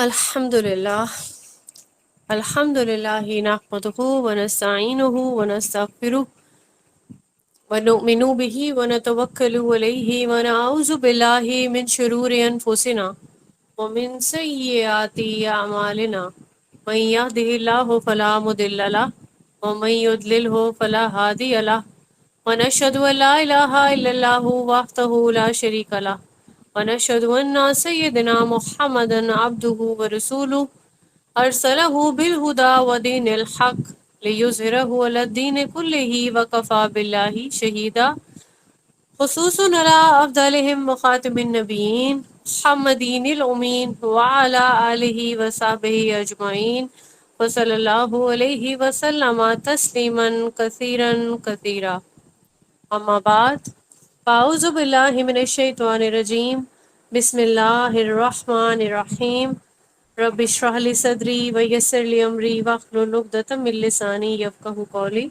الحمدللہ الحمدللہ نحمدہ ونستعینہ ونستغفرہ ونؤمن به ونتوکل علیہ ونعوذ باللہ من شرور انفسنا ومن سیئات اعمالنا من یهده اللہ فلا مضل له ومن یضللہ فلا ہادی له ونشهد ان لا الہ الا اللہ وحدہ لا شریک له ونشهد ان سیدنا محمدا عبدہ ورسولہ ارسلہ بالہدى ودین الحق لیظہرہ علی الدین کلہ وکفى باللہ شہیدا خصوصا علی افضلہم وخاتم النبیین محمدین الامین وعلی آلہ وصحبہ اجمعین وصلی اللہ علیہ وسلم تسلیما کثیرا کثیرا اما بعد فاعوذ باللہ من الشیطان الرجیم بسم اللہ الرحمن الرحیم رب اشرح لی صدری ویسر لی امری واحلل عقدۃ من لسانی یفقہوا قولی۔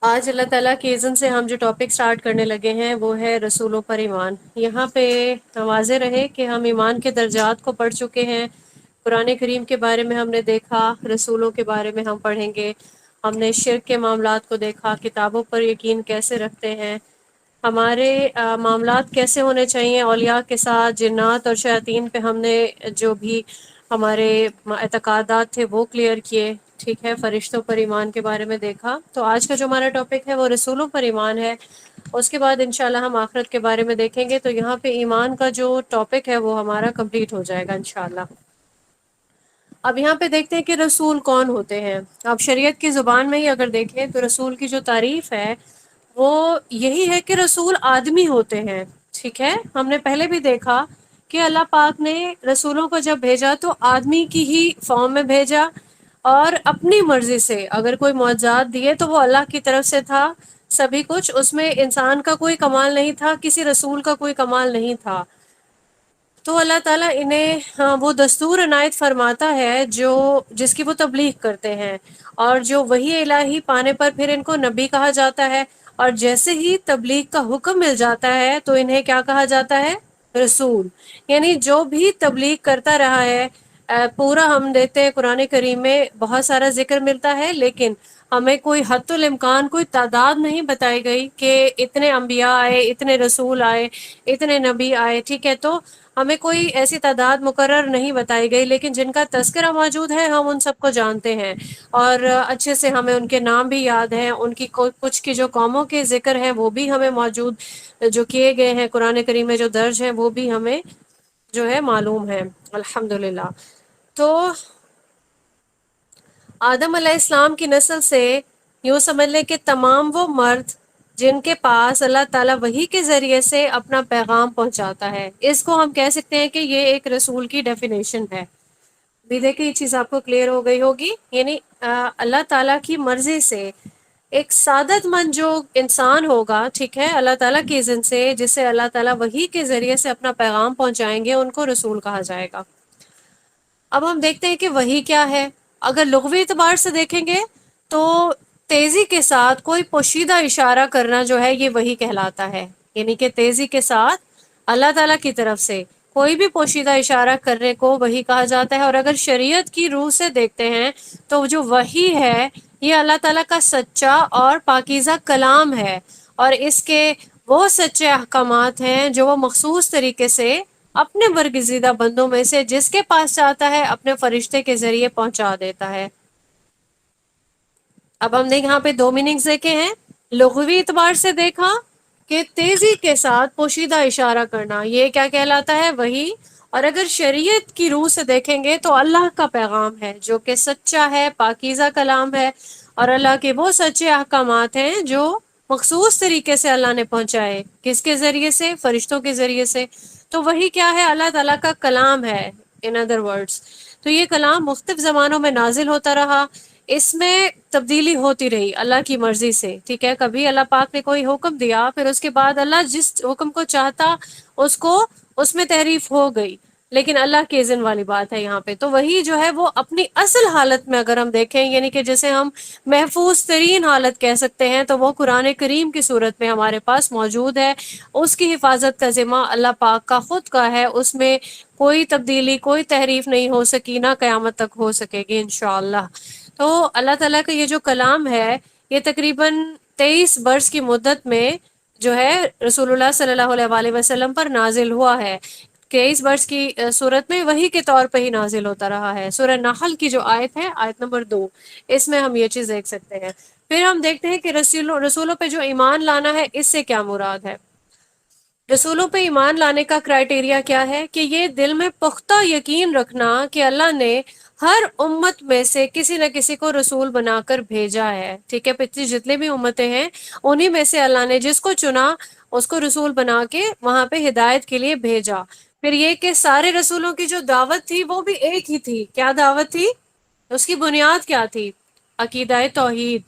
آج اللہ تعالیٰ کے اذن سے ہم جو ٹاپک سٹارٹ کرنے لگے ہیں وہ ہے رسولوں پر ایمان۔ یہاں پہ واضح رہے کہ ہم ایمان کے درجات کو پڑھ چکے ہیں، قرآن کریم کے بارے میں ہم نے دیکھا، رسولوں کے بارے میں ہم پڑھیں گے، ہم نے شرک کے معاملات کو دیکھا، کتابوں پر یقین کیسے رکھتے ہیں، ہمارے معاملات کیسے ہونے چاہیے اولیاء کے ساتھ، جنات اور شیاطین پہ ہم نے جو بھی ہمارے اعتقادات تھے وہ کلیئر کیے، ٹھیک ہے، فرشتوں پر ایمان کے بارے میں دیکھا۔ تو آج کا جو ہمارا ٹاپک ہے وہ رسولوں پر ایمان ہے، اس کے بعد انشاءاللہ ہم آخرت کے بارے میں دیکھیں گے۔ تو یہاں پہ ایمان کا جو ٹاپک ہے وہ ہمارا کمپلیٹ ہو جائے گا انشاءاللہ۔ اب یہاں پہ دیکھتے ہیں کہ رسول کون ہوتے ہیں۔ اب شریعت کی زبان میں ہی اگر دیکھیں تو رسول کی جو تعریف ہے وہ یہی ہے کہ رسول آدمی ہوتے ہیں، ٹھیک ہے۔ ہم نے پہلے بھی دیکھا کہ اللہ پاک نے رسولوں کو جب بھیجا تو آدمی کی ہی فارم میں بھیجا، اور اپنی مرضی سے اگر کوئی معجزات دیے تو وہ اللہ کی طرف سے تھا سبھی کچھ، اس میں انسان کا کوئی کمال نہیں تھا، کسی رسول کا کوئی کمال نہیں تھا۔ تو اللہ تعالیٰ انہیں وہ دستور عنایت فرماتا ہے جو جس کی وہ تبلیغ کرتے ہیں، اور جو وحی الہی پانے پر پھر ان کو نبی کہا جاتا ہے، اور جیسے ہی تبلیغ کا حکم مل جاتا ہے تو انہیں کیا کہا جاتا ہے؟ رسول۔ یعنی جو بھی تبلیغ کرتا رہا ہے، پورا ہم دیتے ہیں قرآن کریم میں بہت سارا ذکر ملتا ہے، لیکن ہمیں کوئی حد الامکان کوئی تعداد نہیں بتائی گئی کہ اتنے انبیاء آئے، اتنے رسول آئے، اتنے نبی آئے، ٹھیک ہے۔ تو ہمیں کوئی ایسی تعداد مقرر نہیں بتائی گئی، لیکن جن کا تذکرہ موجود ہے ہم ان سب کو جانتے ہیں، اور اچھے سے ہمیں ان کے نام بھی یاد ہیں، ان کی کچھ کی جو قوموں کے ذکر ہیں وہ بھی ہمیں موجود جو کیے گئے ہیں قرآن کریم میں جو درج ہیں وہ بھی ہمیں جو ہے معلوم ہے الحمدللہ۔ تو آدم علیہ السلام کی نسل سے یوں سمجھ لیں کہ تمام وہ مرد جن کے پاس اللہ تعالیٰ وحی کے ذریعے سے اپنا پیغام پہنچاتا ہے، اس کو ہم کہہ سکتے ہیں کہ یہ ایک رسول کی ڈیفینیشن ہے۔ بھی دیکھیں یہ چیز آپ کو کلیئر ہو گئی ہوگی، یعنی اللہ تعالیٰ کی مرضی سے ایک سعادت مند جو انسان ہوگا، ٹھیک ہے، اللہ تعالیٰ کی اذن سے جسے اللہ تعالیٰ وحی کے ذریعے سے اپنا پیغام پہنچائیں گے ان کو رسول کہا جائے گا۔ اب ہم دیکھتے ہیں کہ وحی کیا ہے۔ اگر لغوی اعتبار سے دیکھیں گے تو تیزی کے ساتھ کوئی پوشیدہ اشارہ کرنا جو ہے یہ وحی کہلاتا ہے، یعنی کہ تیزی کے ساتھ اللہ تعالیٰ کی طرف سے کوئی بھی پوشیدہ اشارہ کرنے کو وحی کہا جاتا ہے۔ اور اگر شریعت کی روح سے دیکھتے ہیں تو جو وحی ہے یہ اللہ تعالیٰ کا سچا اور پاکیزہ کلام ہے، اور اس کے وہ سچے احکامات ہیں جو وہ مخصوص طریقے سے اپنے برگزیدہ بندوں میں سے جس کے پاس چاہتا ہے اپنے فرشتے کے ذریعے پہنچا دیتا ہے۔ اب ہم نے یہاں پہ دو میننگز دیکھے ہیں۔ لغوی اعتبار سے دیکھا کہ تیزی کے ساتھ پوشیدہ اشارہ کرنا، یہ کیا کہلاتا ہے؟ وحی۔ اور اگر شریعت کی روح سے دیکھیں گے تو اللہ کا پیغام ہے جو کہ سچا ہے، پاکیزہ کلام ہے، اور اللہ کے وہ سچے احکامات ہیں جو مخصوص طریقے سے اللہ نے پہنچائے۔ کس کے ذریعے سے؟ فرشتوں کے ذریعے سے۔ تو وہی کیا ہے؟ اللہ تعالیٰ کا کلام ہے، ان ادر ورڈز۔ تو یہ کلام مختلف زمانوں میں نازل ہوتا رہا، اس میں تبدیلی ہوتی رہی اللہ کی مرضی سے، ٹھیک ہے۔ کبھی اللہ پاک نے کوئی حکم دیا، پھر اس کے بعد اللہ جس حکم کو چاہتا اس کو اس میں تحریف ہو گئی، لیکن اللہ کے اذن والی بات ہے یہاں پہ. تو وہی جو ہے وہ اپنی اصل حالت میں اگر ہم دیکھیں، یعنی کہ جسے ہم محفوظ ترین حالت کہہ سکتے ہیں، تو وہ قرآن کریم کی صورت میں ہمارے پاس موجود ہے. اس کی حفاظت کا ذمہ اللہ پاک کا خود کا ہے. اس میں کوئی تبدیلی، کوئی تحریف نہیں ہو سکی، نہ قیامت تک ہو سکے گی انشاءاللہ. تو اللہ تعالیٰ کا یہ جو کلام ہے، یہ تقریباً 23 برس کی مدت میں جو ہے رسول اللہ صلی اللہ علیہ وآلہ وسلم پر نازل ہوا ہے. 23 برس کی صورت میں وحی کے طور پہ ہی نازل ہوتا رہا ہے. سورہ نحل کی جو آیت ہے، آیت نمبر 2، اس میں ہم یہ چیز دیکھ سکتے ہیں. پھر ہم دیکھتے ہیں کہ رسولوں پہ جو ایمان لانا ہے، اس سے کیا مراد ہے. رسولوں پہ ایمان لانے کا کرائٹیریا کیا ہے کہ یہ دل میں پختہ یقین رکھنا کہ اللہ نے ہر امت میں سے کسی نہ کسی کو رسول بنا کر بھیجا ہے. ٹھیک ہے، پچھلی جتنے بھی امتیں ہیں انہی میں سے اللہ نے جس کو چنا اس کو رسول بنا کے وہاں پہ ہدایت کے لیے بھیجا. پھر یہ کہ سارے رسولوں کی جو دعوت تھی وہ بھی ایک ہی تھی. کیا دعوت تھی؟ اس کی بنیاد کیا تھی؟ عقیدہ توحید.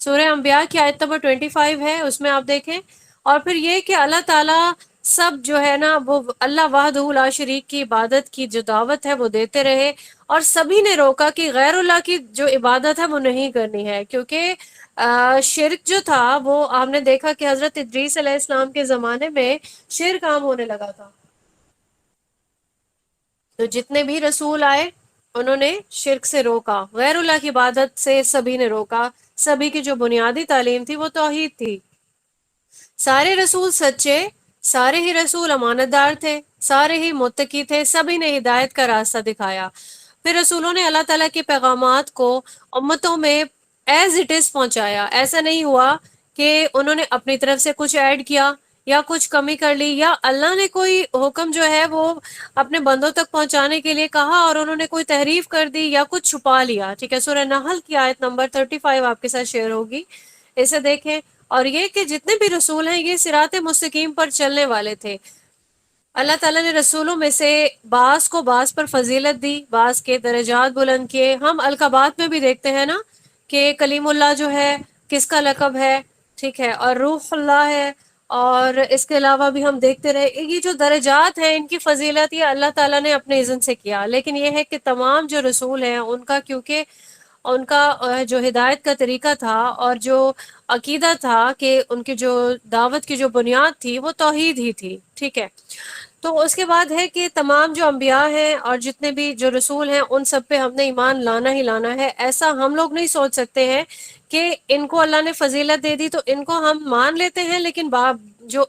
سورہ انبیاء کی آیت نمبر 25 ہے، اس میں آپ دیکھیں. اور پھر یہ کہ اللہ تعالیٰ سب جو ہے نا وہ اللہ وحدہ لا شریک کی عبادت کی جو دعوت ہے وہ دیتے رہے، اور سبھی نے روکا کہ غیر اللہ کی جو عبادت ہے وہ نہیں کرنی ہے. کیونکہ شرک جو تھا وہ ہم نے دیکھا کہ حضرت ادریس علیہ السلام کے زمانے میں شرک عام ہونے لگا تھا. تو جتنے بھی رسول آئے انہوں نے شرک سے روکا، غیر اللہ کی عبادت سے سبھی نے روکا. سبھی کی جو بنیادی تعلیم تھی وہ توحید تھی. سارے رسول سچے، سارے ہی رسول امانت دار تھے، سارے ہی متقی تھے، سبھی نے ہدایت کا راستہ دکھایا. پھر رسولوں نے اللہ تعالیٰ کے پیغامات کو امتوں میں ایز اٹ از پہنچایا. ایسا نہیں ہوا کہ انہوں نے اپنی طرف سے کچھ ایڈ کیا یا کچھ کمی کر لی، یا اللہ نے کوئی حکم جو ہے وہ اپنے بندوں تک پہنچانے کے لیے کہا اور انہوں نے کوئی تحریف کر دی یا کچھ چھپا لیا. ٹھیک ہے، سورہ نحل کی آیت نمبر 35 آپ کے ساتھ شیئر ہوگی، اسے دیکھیں. اور یہ کہ جتنے بھی رسول ہیں یہ صراط مستقیم پر چلنے والے تھے. اللہ تعالیٰ نے رسولوں میں سے بعض کو بعض پر فضیلت دی، بعض کے درجات بلند کیے. ہم القابات میں بھی دیکھتے ہیں نا کہ کلیم اللہ جو ہے کس کا لقب ہے، ٹھیک ہے، اور روح اللہ ہے. اور اس کے علاوہ بھی ہم دیکھتے رہے یہ جو درجات ہیں ان کی فضیلت یہ اللہ تعالیٰ نے اپنے اذن سے کیا. لیکن یہ ہے کہ تمام جو رسول ہیں ان کا، کیونکہ ان کا جو ہدایت کا طریقہ تھا اور جو عقیدہ تھا کہ ان کی جو دعوت کی جو بنیاد تھی وہ توحید ہی تھی. ٹھیک ہے، تو اس کے بعد ہے کہ تمام جو انبیاء ہیں اور جتنے بھی جو رسول ہیں ان سب پہ ہم نے ایمان لانا ہی لانا ہے. ایسا ہم لوگ نہیں سوچ سکتے ہیں کہ ان کو اللہ نے فضیلت دے دی تو ان کو ہم مان لیتے ہیں، لیکن جو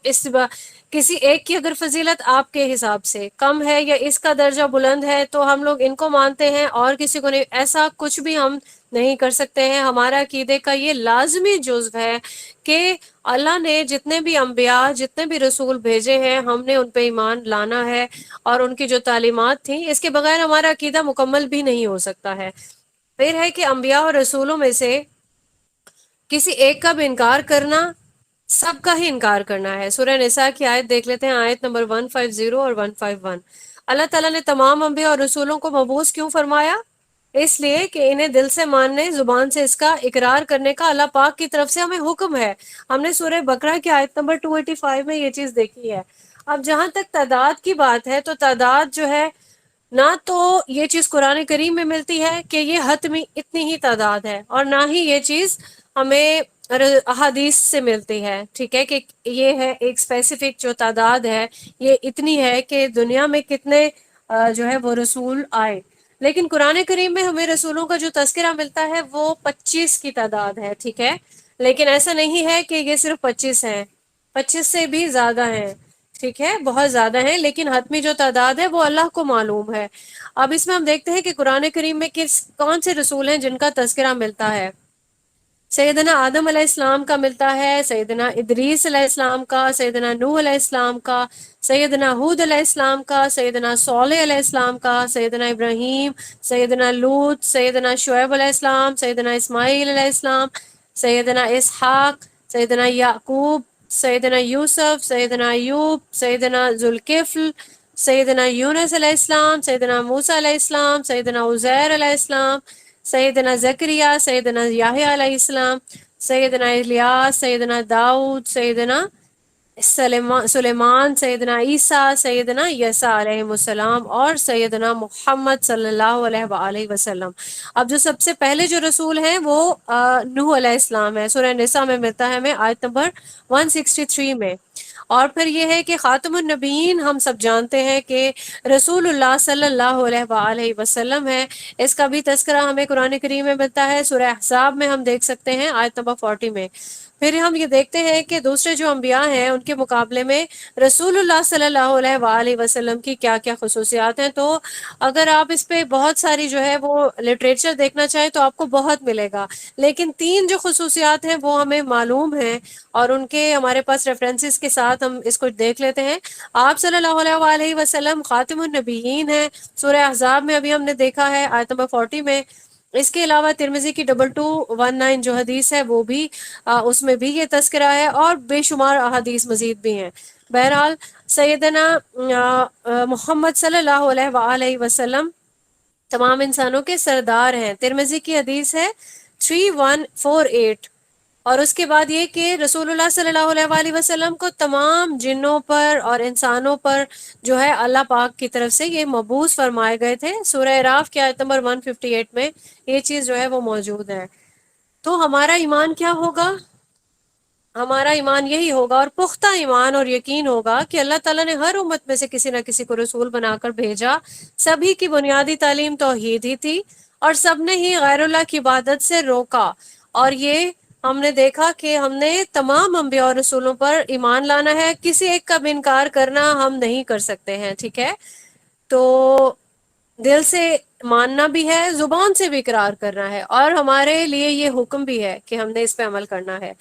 کسی ایک کی اگر فضیلت آپ کے حساب سے کم ہے یا اس کا درجہ بلند ہے تو ہم لوگ ان کو مانتے ہیں اور کسی کو نہیں. ایسا کچھ بھی ہم نہیں کر سکتے ہیں. ہمارا عقیدے کا یہ لازمی جزو ہے کہ اللہ نے جتنے بھی انبیاء، جتنے بھی رسول بھیجے ہیں ہم نے ان پہ ایمان لانا ہے، اور ان کی جو تعلیمات تھیں اس کے بغیر ہمارا عقیدہ مکمل بھی نہیں ہو سکتا ہے. پھر ہے کہ انبیاء اور رسولوں میں سے کسی ایک کا بھی انکار کرنا سب کا ہی انکار کرنا ہے. سورہ نساء کی آیت دیکھ لیتے ہیں، آیت نمبر 150 اور 151. اللہ تعالیٰ نے تمام انبیاء اور رسولوں کو مبعوث کیوں فرمایا؟ اس لیے کہ انہیں دل سے ماننے، زبان سے اس کا اقرار کرنے کا اللہ پاک کی طرف سے ہمیں حکم ہے. ہم نے سورہ بقرہ کی آیت نمبر 285 میں یہ چیز دیکھی ہے. اب جہاں تک تعداد کی بات ہے تو تعداد جو ہے نہ تو یہ چیز قرآن کریم میں ملتی ہے کہ یہ حتمی اتنی ہی تعداد ہے، اور نہ ہی یہ چیز ہمیں احادیث سے ملتی ہے. ٹھیک ہے، کہ یہ ہے ایک اسپیسیفک جو تعداد ہے یہ اتنی ہے کہ دنیا میں کتنے جو ہے وہ رسول آئے. لیکن قرآن کریم میں ہمیں رسولوں کا جو تذکرہ ملتا ہے وہ 25 کی تعداد ہے. ٹھیک ہے، لیکن ایسا نہیں ہے کہ یہ صرف 25 ہیں، 25 سے بھی زیادہ ہیں. ٹھیک ہے، بہت زیادہ ہیں، لیکن حتمی جو تعداد ہے وہ اللہ کو معلوم ہے. اب اس میں ہم دیکھتے ہیں کہ قرآن کریم میں کون سے رسول ہیں جن کا تذکرہ ملتا ہے. سیدنا آدم علیہ السلام کا ملتا ہے، سیدنا ادریس علیہ السلام کا، سیدنا نوح علیہ السلام کا، سیدنا ہود علیہ السلام کا، سیدنا صالح علیہ السلام کا، سیدنا ابراہیم، سیدنا لوط، سیدنا شعیب علیہ السلام، سیدنا اسماعیل علیہ السلام، سیدنا اسحاق، سیدنا یعقوب، سیدنا یوسف، سیدنا ایوب، سیدنا ذوالکفل، سیدنا یونس علیہ السلام، سیدنا موسیٰ علیہ السلام، سیدنا عزیر علیہ السلام، سیدنا زکریا، سیدنا یحییٰ علیہ السلام، سیدنا الیاس، سیدنا داؤد، سیدنا سلیمان، سیدنا عیسیٰ، سیدنا یسع علیہ السلام، اور سیدنا محمد صلی اللہ علیہ وآلہ وسلم۔ اب جو سب سے پہلے جو رسول ہیں وہ نوح علیہ السلام ہے، سورہ نساء میں ملتا ہے ہمیں آیت نمبر 163 میں۔ اور پھر یہ ہے کہ خاتم النبیین ہم سب جانتے ہیں کہ رسول اللہ صلی اللہ علیہ وآلہ وسلم ہے۔ اس کا بھی تذکرہ ہمیں قرآن کریم میں ملتا ہے، سورہ احزاب میں ہم دیکھ سکتے ہیں آیت نمبر 40 میں۔ پھر ہم یہ دیکھتے ہیں کہ دوسرے جو انبیاء ہیں ان کے مقابلے میں رسول اللہ صلی اللہ علیہ وآلہ وسلم کی کیا کیا خصوصیات ہیں۔ تو اگر آپ اس پہ بہت ساری جو ہے وہ لٹریچر دیکھنا چاہیں تو آپ کو بہت ملے گا، لیکن تین جو خصوصیات ہیں وہ ہمیں معلوم ہیں، اور ان کے ہمارے پاس ریفرنسز کے ساتھ ہم اس کو دیکھ لیتے ہیں۔ آپ صلی اللہ علیہ وآلہ وسلم خاتم النبیین ہیں، سورہ احزاب میں ابھی ہم نے دیکھا ہے آیت نمبر 40 میں۔ اس کے علاوہ ترمذی کی 2219 جو حدیث ہے وہ بھی اس میں بھی یہ تذکرہ ہے، اور بے شمار احادیث مزید بھی ہیں۔ بہرحال سیدنا محمد صلی اللہ علیہ وآلہ وسلم تمام انسانوں کے سردار ہیں۔ ترمذی کی حدیث ہے 3148۔ اور اس کے بعد یہ کہ رسول اللہ صلی اللہ علیہ وآلہ وسلم کو تمام جنوں پر اور انسانوں پر جو ہے اللہ پاک کی طرف سے یہ مبعوث فرمائے گئے تھے۔ سورہ اعراف کی آیت نمبر 158 میں یہ چیز جو ہے وہ موجود ہے۔ تو ہمارا ایمان کیا ہوگا؟ ہمارا ایمان یہی ہوگا، اور پختہ ایمان اور یقین ہوگا کہ اللہ تعالیٰ نے ہر امت میں سے کسی نہ کسی کو رسول بنا کر بھیجا۔ سبھی کی بنیادی تعلیم توحید ہی تھی، اور سب نے ہی غیر اللہ کی عبادت سے روکا۔ اور یہ ہم نے دیکھا کہ ہم نے تمام انبیاء اور رسولوں پر ایمان لانا ہے، کسی ایک کا بھی انکار کرنا ہم نہیں کر سکتے ہیں، ٹھیک ہے؟ تو دل سے ماننا بھی ہے، زبان سے بھی اقرار کرنا ہے، اور ہمارے لیے یہ حکم بھی ہے کہ ہم نے اس پہ عمل کرنا ہے۔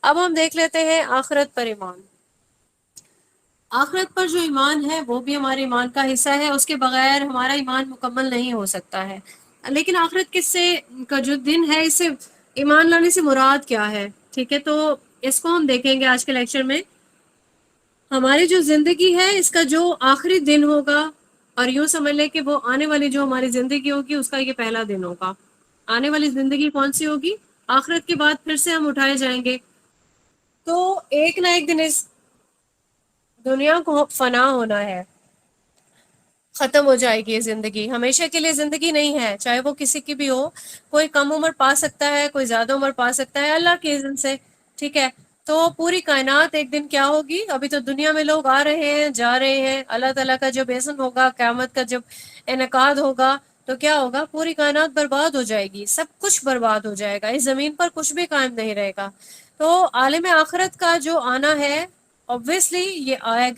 اب ہم دیکھ لیتے ہیں آخرت پر ایمان۔ آخرت پر جو ایمان ہے وہ بھی ہمارے ایمان کا حصہ ہے، اس کے بغیر ہمارا ایمان مکمل نہیں ہو سکتا ہے۔ لیکن آخرت کس سے کا جو دن ہے، اس سے ایمان لانے سے مراد کیا ہے؟ ٹھیک ہے، تو اس کو ہم دیکھیں گے آج کے لیکچر میں۔ ہماری جو زندگی ہے اس کا جو آخری دن ہوگا، اور یوں سمجھ لیں کہ وہ آنے والی جو ہماری زندگی ہوگی اس کا یہ پہلا دن ہوگا۔ آنے والی زندگی کون سی ہوگی؟ آخرت کے بعد پھر سے ہم اٹھائے جائیں گے، تو ایک نہ ایک دن اس دنیا کو فنا ہونا ہے، ختم ہو جائے گی یہ زندگی، ہمیشہ کے لیے زندگی نہیں ہے، چاہے وہ کسی کی بھی ہو۔ کوئی کم عمر پا سکتا ہے، کوئی زیادہ عمر پا سکتا ہے اللہ کے اذن سے، ٹھیک ہے؟ تو پوری کائنات ایک دن کیا ہوگی؟ ابھی تو دنیا میں لوگ آ رہے ہیں جا رہے ہیں، اللہ تعالیٰ کا جب اذن ہوگا، قیامت کا جب انعقاد ہوگا تو کیا ہوگا؟ پوری کائنات برباد ہو جائے گی، سب کچھ برباد ہو جائے گا، اس زمین پر کچھ بھی قائم نہیں رہے گا۔ تو عالم آخرت کا جو آنا ہے، obviously یہ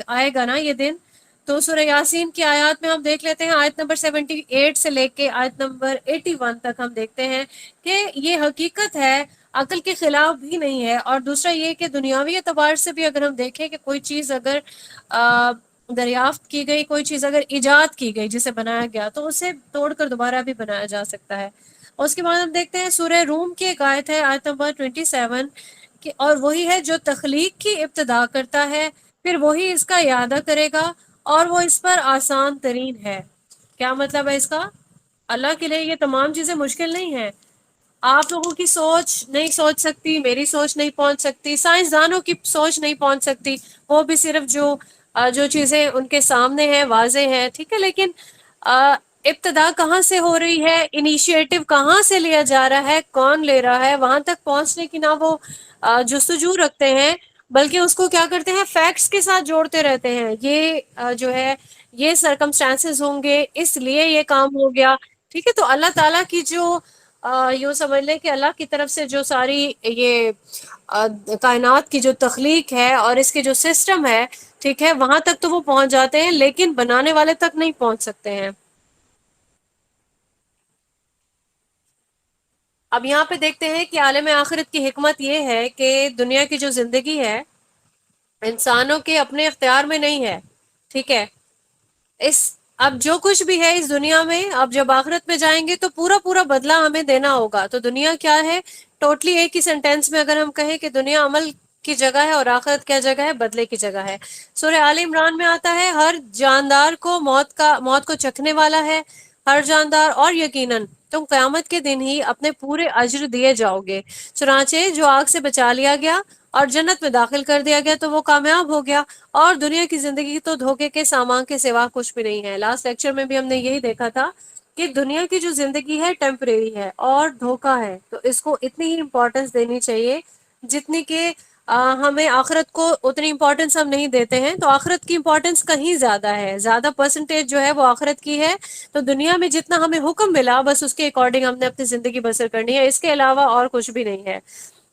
آئے گا نا یہ دن۔ تو سورہ یاسین کی آیات میں ہم دیکھ لیتے ہیں، آیت نمبر 78 سے لے کے آیت نمبر 81 تک ہم دیکھتے ہیں کہ یہ حقیقت ہے، عقل کے خلاف بھی نہیں ہے۔ اور دوسرا یہ کہ دنیاوی اعتبار سے بھی اگر ہم دیکھیں کہ کوئی چیز اگر دریافت کی گئی، کوئی چیز اگر ایجاد کی گئی جسے بنایا گیا، تو اسے توڑ کر دوبارہ بھی بنایا جا سکتا ہے۔ اس کے بعد ہم دیکھتے ہیں سورہ روم کی ایک آیت ہے، آیت نمبر 27 کہ اور وہی ہے جو تخلیق کی ابتدا کرتا ہے، پھر وہی اس کا اعادہ کرے گا، اور وہ اس پر آسان ترین ہے۔ کیا مطلب ہے اس کا؟ اللہ کے لیے یہ تمام چیزیں مشکل نہیں ہیں، آپ لوگوں کی سوچ نہیں سوچ سکتی، میری سوچ نہیں پہنچ سکتی، سائنسدانوں کی سوچ نہیں پہنچ سکتی، وہ بھی صرف جو چیزیں ان کے سامنے ہیں واضح ہیں، ٹھیک ہے؟ لیکن ابتدا کہاں سے ہو رہی ہے، انیشیٹو کہاں سے لیا جا رہا ہے، کون لے رہا ہے، وہاں تک پہنچنے کی نہ وہ جستجو رکھتے ہیں، بلکہ اس کو کیا کرتے ہیں؟ فیکٹس کے ساتھ جوڑتے رہتے ہیں۔ یہ جو ہے یہ سرکمسٹانسز ہوں گے اس لیے یہ کام ہو گیا، ٹھیک ہے؟ تو اللہ تعالیٰ کی جو یوں سمجھ لیں کہ اللہ کی طرف سے جو ساری یہ کائنات کی جو تخلیق ہے اور اس کے جو سسٹم ہے، ٹھیک ہے، وہاں تک تو وہ پہنچ جاتے ہیں، لیکن بنانے والے تک نہیں پہنچ سکتے ہیں۔ اب یہاں پہ دیکھتے ہیں کہ عالم آخرت کی حکمت یہ ہے کہ دنیا کی جو زندگی ہے انسانوں کے اپنے اختیار میں نہیں ہے، ٹھیک ہے؟ اس اب جو کچھ بھی ہے اس دنیا میں، اب جب آخرت میں جائیں گے تو پورا پورا بدلہ ہمیں دینا ہوگا۔ تو دنیا کیا ہے؟ ٹوٹلی ایک ہی سینٹینس میں اگر ہم کہیں کہ دنیا عمل کی جگہ ہے اور آخرت کیا جگہ ہے؟ بدلے کی جگہ ہے۔ سورہ آل عمران میں آتا ہے ہر جاندار کو موت کو چکھنے والا ہے ہر جاندار، اور یقیناً تم قیامت کے دن ہی اپنے پورے اجر دیے جاؤ گے، چنانچہ جو آگ سے بچا لیا گیا اور جنت میں داخل کر دیا گیا تو وہ کامیاب ہو گیا، اور دنیا کی زندگی تو دھوکے کے سامان کے سوا کچھ بھی نہیں ہے۔ لاسٹ لیکچر میں بھی ہم نے یہی دیکھا تھا کہ دنیا کی جو زندگی ہے ٹیمپریری ہے اور دھوکا ہے، تو اس کو اتنی ہی امپورٹنس دینی چاہیے جتنی کہ ہمیں آخرت کو اتنی امپورٹنس ہم نہیں دیتے ہیں، تو آخرت کی امپورٹنس کہیں زیادہ ہے، زیادہ پرسنٹیج جو ہے وہ آخرت کی ہے۔ تو دنیا میں جتنا ہمیں حکم ملا بس اس کے اکارڈنگ ہم نے اپنی زندگی بسر کرنی ہے، اس کے علاوہ اور کچھ بھی نہیں ہے۔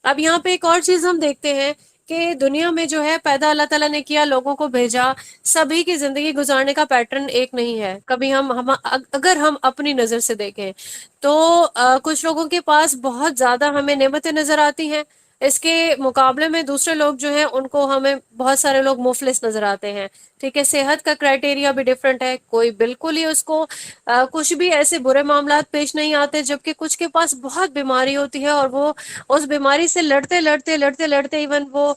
اب یہاں پہ ایک اور چیز ہم دیکھتے ہیں کہ دنیا میں جو ہے پیدا اللہ تعالیٰ نے کیا، لوگوں کو بھیجا، سبھی کی زندگی گزارنے کا پیٹرن ایک نہیں ہے۔ کبھی اگر ہم اپنی نظر سے دیکھیں تو کچھ لوگوں کے پاس بہت زیادہ ہمیں نعمتیں نظر آتی ہیں، اس کے مقابلے میں دوسرے لوگ جو ہیں ان کو ہمیں بہت سارے لوگ مفلس نظر آتے ہیں، ٹھیک ہے۔ صحت کا کرائٹیریا بھی ڈفرینٹ ہے، کوئی بالکل ہی اس کو کچھ بھی ایسے برے معاملات پیش نہیں آتے، جبکہ کچھ کے پاس بہت بیماری ہوتی ہے اور وہ اس بیماری سے لڑتے لڑتے لڑتے لڑتے ایون وہ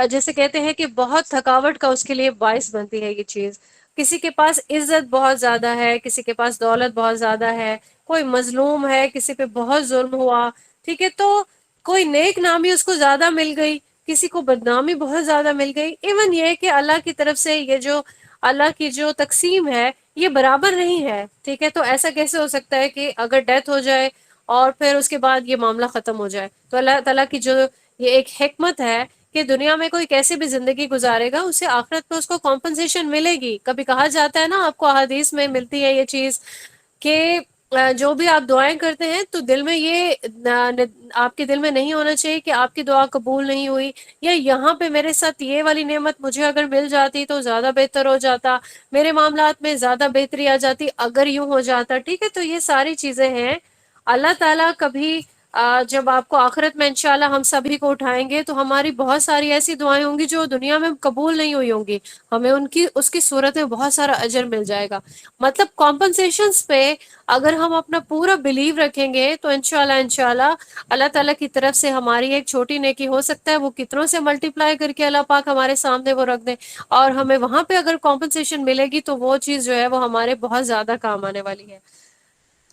جیسے کہتے ہیں کہ بہت تھکاوٹ کا اس کے لیے باعث بنتی ہے یہ چیز۔ کسی کے پاس عزت بہت زیادہ ہے، کسی کے پاس دولت بہت زیادہ ہے، کوئی مظلوم ہے، کسی پہ بہت ظلم ہوا، ٹھیک ہے، تو کوئی نیک نامی اس کو زیادہ مل گئی، کسی کو بدنامی بہت زیادہ مل گئی۔ ایون یہ کہ اللہ کی طرف سے یہ جو اللہ کی جو تقسیم ہے یہ برابر نہیں ہے، ٹھیک ہے۔ تو ایسا کیسے ہو سکتا ہے کہ اگر ڈیتھ ہو جائے اور پھر اس کے بعد یہ معاملہ ختم ہو جائے؟ تو اللہ تعالیٰ کی جو یہ ایک حکمت ہے کہ دنیا میں کوئی کیسی بھی زندگی گزارے گا اسے آخرت پہ اس کو کمپنسیشن ملے گی۔ کبھی کہا جاتا ہے نا، آپ کو احادیث میں ملتی ہے یہ چیز کہ جو بھی آپ دعائیں کرتے ہیں تو دل میں یہ آپ کے دل میں نہیں ہونا چاہیے کہ آپ کی دعا قبول نہیں ہوئی، یا یہاں پہ میرے ساتھ یہ والی نعمت مجھے اگر مل جاتی تو زیادہ بہتر ہو جاتا، میرے معاملات میں زیادہ بہتری آ جاتی اگر یوں ہو جاتا، ٹھیک ہے۔ تو یہ ساری چیزیں ہیں۔ اللہ تعالیٰ کبھی جب آپ کو آخرت میں انشاءاللہ ہم سبھی کو اٹھائیں گے تو ہماری بہت ساری ایسی دعائیں ہوں گی جو دنیا میں قبول نہیں ہوئی ہوں گی، ہمیں اس کی صورت میں بہت سارا اجر مل جائے گا۔ مطلب کمپنسیشنز پہ اگر ہم اپنا پورا بلیو رکھیں گے تو انشاءاللہ اللہ تعالیٰ کی طرف سے ہماری ایک چھوٹی نیکی ہو سکتا ہے وہ کتنوں سے ملٹیپلائی کر کے اللہ پاک ہمارے سامنے وہ رکھ دیں، اور ہمیں وہاں پہ اگر کمپنسیشن ملے گی تو وہ چیز جو ہے وہ ہمارے بہت زیادہ کام آنے والی ہے۔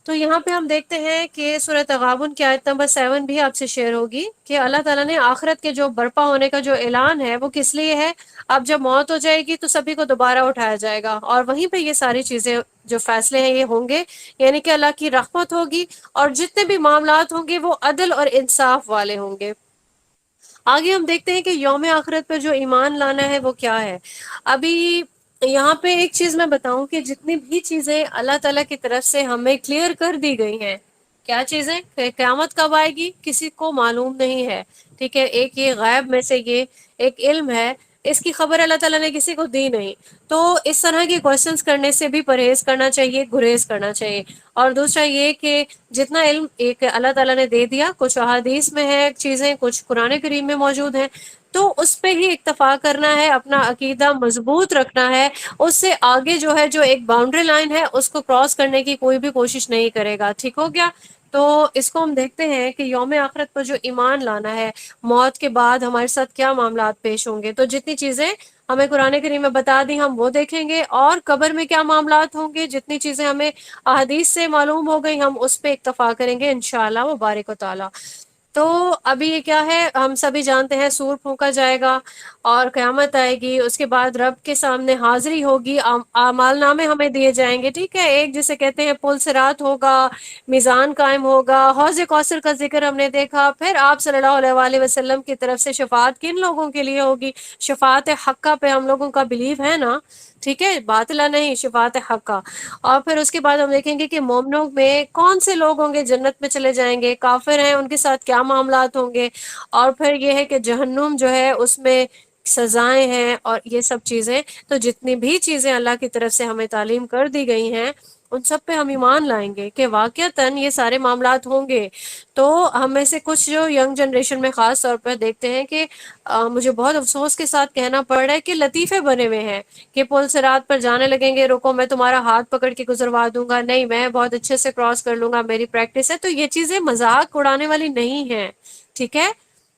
تو یہاں پہ ہم دیکھتے ہیں کہ سورۃ تغابن کی آیت نمبر 7 بھی آپ سے شیئر ہوگی کہ اللہ تعالیٰ نے آخرت کے جو برپا ہونے کا جو اعلان ہے وہ کس لیے ہے؟ اب جب موت ہو جائے گی تو سبھی کو دوبارہ اٹھایا جائے گا، اور وہیں پہ یہ ساری چیزیں جو فیصلے ہیں یہ ہوں گے، یعنی کہ اللہ کی رحمت ہوگی، اور جتنے بھی معاملات ہوں گے وہ عدل اور انصاف والے ہوں گے۔ آگے ہم دیکھتے ہیں کہ یوم آخرت پر جو ایمان لانا ہے وہ کیا ہے۔ ابھی یہاں پہ ایک چیز میں بتاؤں کہ جتنی بھی چیزیں اللہ تعالیٰ کی طرف سے ہمیں کلیئر کر دی گئی ہیں، کیا چیزیں کہ قیامت کب آئے گی کسی کو معلوم نہیں ہے، ٹھیک ہے۔ ایک یہ غیب میں سے یہ ایک علم ہے، اس کی خبر اللہ تعالیٰ نے کسی کو دی نہیں، تو اس طرح کے کوشچنس کرنے سے بھی پرہیز کرنا چاہیے، گریز کرنا چاہیے۔ اور دوسرا یہ کہ جتنا علم ایک اللہ تعالیٰ نے دے دیا، کچھ احادیث میں ہے چیزیں، کچھ قرآن کریم میں موجود ہیں، تو اس پہ ہی اکتفا کرنا ہے، اپنا عقیدہ مضبوط رکھنا ہے، اس سے آگے جو ہے جو ایک باؤنڈری لائن ہے اس کو کراس کرنے کی کوئی بھی کوشش نہیں کرے گا، ٹھیک ہو گیا۔ تو اس کو ہم دیکھتے ہیں کہ یوم آخرت پر جو ایمان لانا ہے، موت کے بعد ہمارے ساتھ کیا معاملات پیش ہوں گے، تو جتنی چیزیں ہمیں قرآن کریم میں بتا دی ہم وہ دیکھیں گے، اور قبر میں کیا معاملات ہوں گے جتنی چیزیں ہمیں احادیث سے معلوم ہو گئی ہم اس پہ اکتفا کریں گے انشاءاللہ مبارک و تعالی۔ تو ابھی یہ کیا ہے، ہم سبھی جانتے ہیں سور پھونکا جائے گا اور قیامت آئے گی، اس کے بعد رب کے سامنے حاضری ہوگی، اعمال نامے ہمیں دیے جائیں گے، ٹھیک ہے۔ ایک جسے کہتے ہیں پل صراط ہوگا، میزان قائم ہوگا، حوض کوثر کا ذکر ہم نے دیکھا، پھر آپ صلی اللہ علیہ وآلہ وسلم کی طرف سے شفاعت کن لوگوں کے لیے ہوگی؟ شفاعت حقہ پہ ہم لوگوں کا بلیو ہے نا، ٹھیک ہے، باطلہ نہیں، شفاعت حقہ۔ اور پھر اس کے بعد ہم دیکھیں گے کہ مومنوں میں کون سے لوگ ہوں گے جنت میں چلے جائیں گے، کافر ہیں ان کے ساتھ کیا معاملات ہوں گے، اور پھر یہ ہے کہ جہنم جو ہے اس میں سزائیں ہیں اور یہ سب چیزیں۔ تو جتنی بھی چیزیں اللہ کی طرف سے ہمیں تعلیم کر دی گئی ہیں ان سب پہ ہم ایمان لائیں گے کہ واقعتاً یہ سارے معاملات ہوں گے۔ تو ہم میں سے کچھ جو ینگ جنریشن میں خاص طور پر دیکھتے ہیں کہ مجھے بہت افسوس کے ساتھ کہنا پڑ رہا ہے کہ لطیفے بنے ہوئے ہیں کہ پل صراط پر جانے لگیں گے، رکو میں تمہارا ہاتھ پکڑ کے گزروا دوں گا، نہیں میں بہت اچھے سے کراس کر لوں گا، میری پریکٹس ہے۔ تو یہ چیزیں مذاق اڑانے والی نہیں ہیں، ٹھیک ہے۔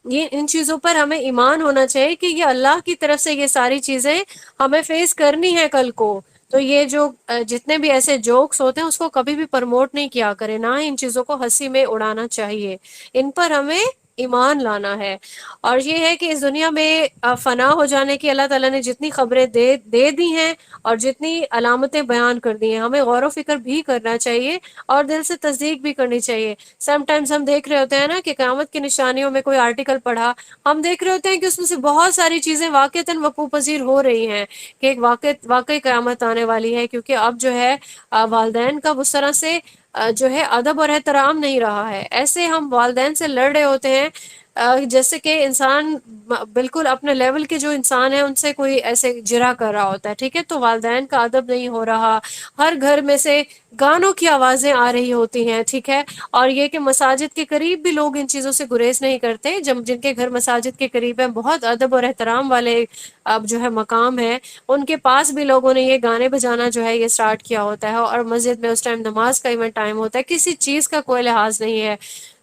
یہ ان چیزوں پر ہمیں ایمان ہونا چاہیے کہ یہ اللہ کی طرف سے یہ ساری چیزیں ہمیں فیس کرنی ہے کل کو۔ تو یہ جو جتنے بھی ایسے جوکس ہوتے ہیں اس کو کبھی بھی پرموٹ نہیں کیا کرے، نہ ہی ان چیزوں کو ہنسی میں اڑانا چاہیے، ان پر ہمیں ایمان لانا ہے۔ اور یہ ہے کہ اس دنیا میں فنا ہو جانے کی اللہ تعالیٰ نے جتنی خبریں دے دی ہیں اور جتنی علامتیں بیان کر دی ہیں، ہمیں غور و فکر بھی کرنا چاہیے اور دل سے تصدیق بھی کرنی چاہیے۔ سم ٹائمز ہم دیکھ رہے ہوتے ہیں نا کہ قیامت کی نشانیوں میں کوئی آرٹیکل پڑھا، ہم دیکھ رہے ہوتے ہیں کہ اس میں سے بہت ساری چیزیں واقعتاً وقوع پذیر ہو رہی ہیں کہ ایک واقعی قیامت آنے والی ہے، کیونکہ اب جو ہے والدین کا اس طرح سے جو ہے ادب اور احترام نہیں رہا ہے۔ ایسے ہم والدین سے لڑ رہے ہوتے ہیں جیسے کہ انسان بالکل اپنے لیول کے جو انسان ہیں ان سے کوئی ایسے جرا کر رہا ہوتا ہے، ٹھیک ہے؟ تو والدین کا ادب نہیں ہو رہا، ہر گھر میں سے گانوں کی آوازیں آ رہی ہوتی ہیں، ٹھیک ہے؟ اور یہ کہ مساجد کے قریب بھی لوگ ان چیزوں سے گریز نہیں کرتے، جن کے گھر مساجد کے قریب ہیں، بہت ادب اور احترام والے اب جو ہے مقام ہے، ان کے پاس بھی لوگوں نے یہ گانے بجانا جو ہے یہ سٹارٹ کیا ہوتا ہے، اور مسجد میں اس ٹائم نماز کا ایون ٹائم ہوتا ہے، کسی چیز کا کوئی لحاظ نہیں ہے۔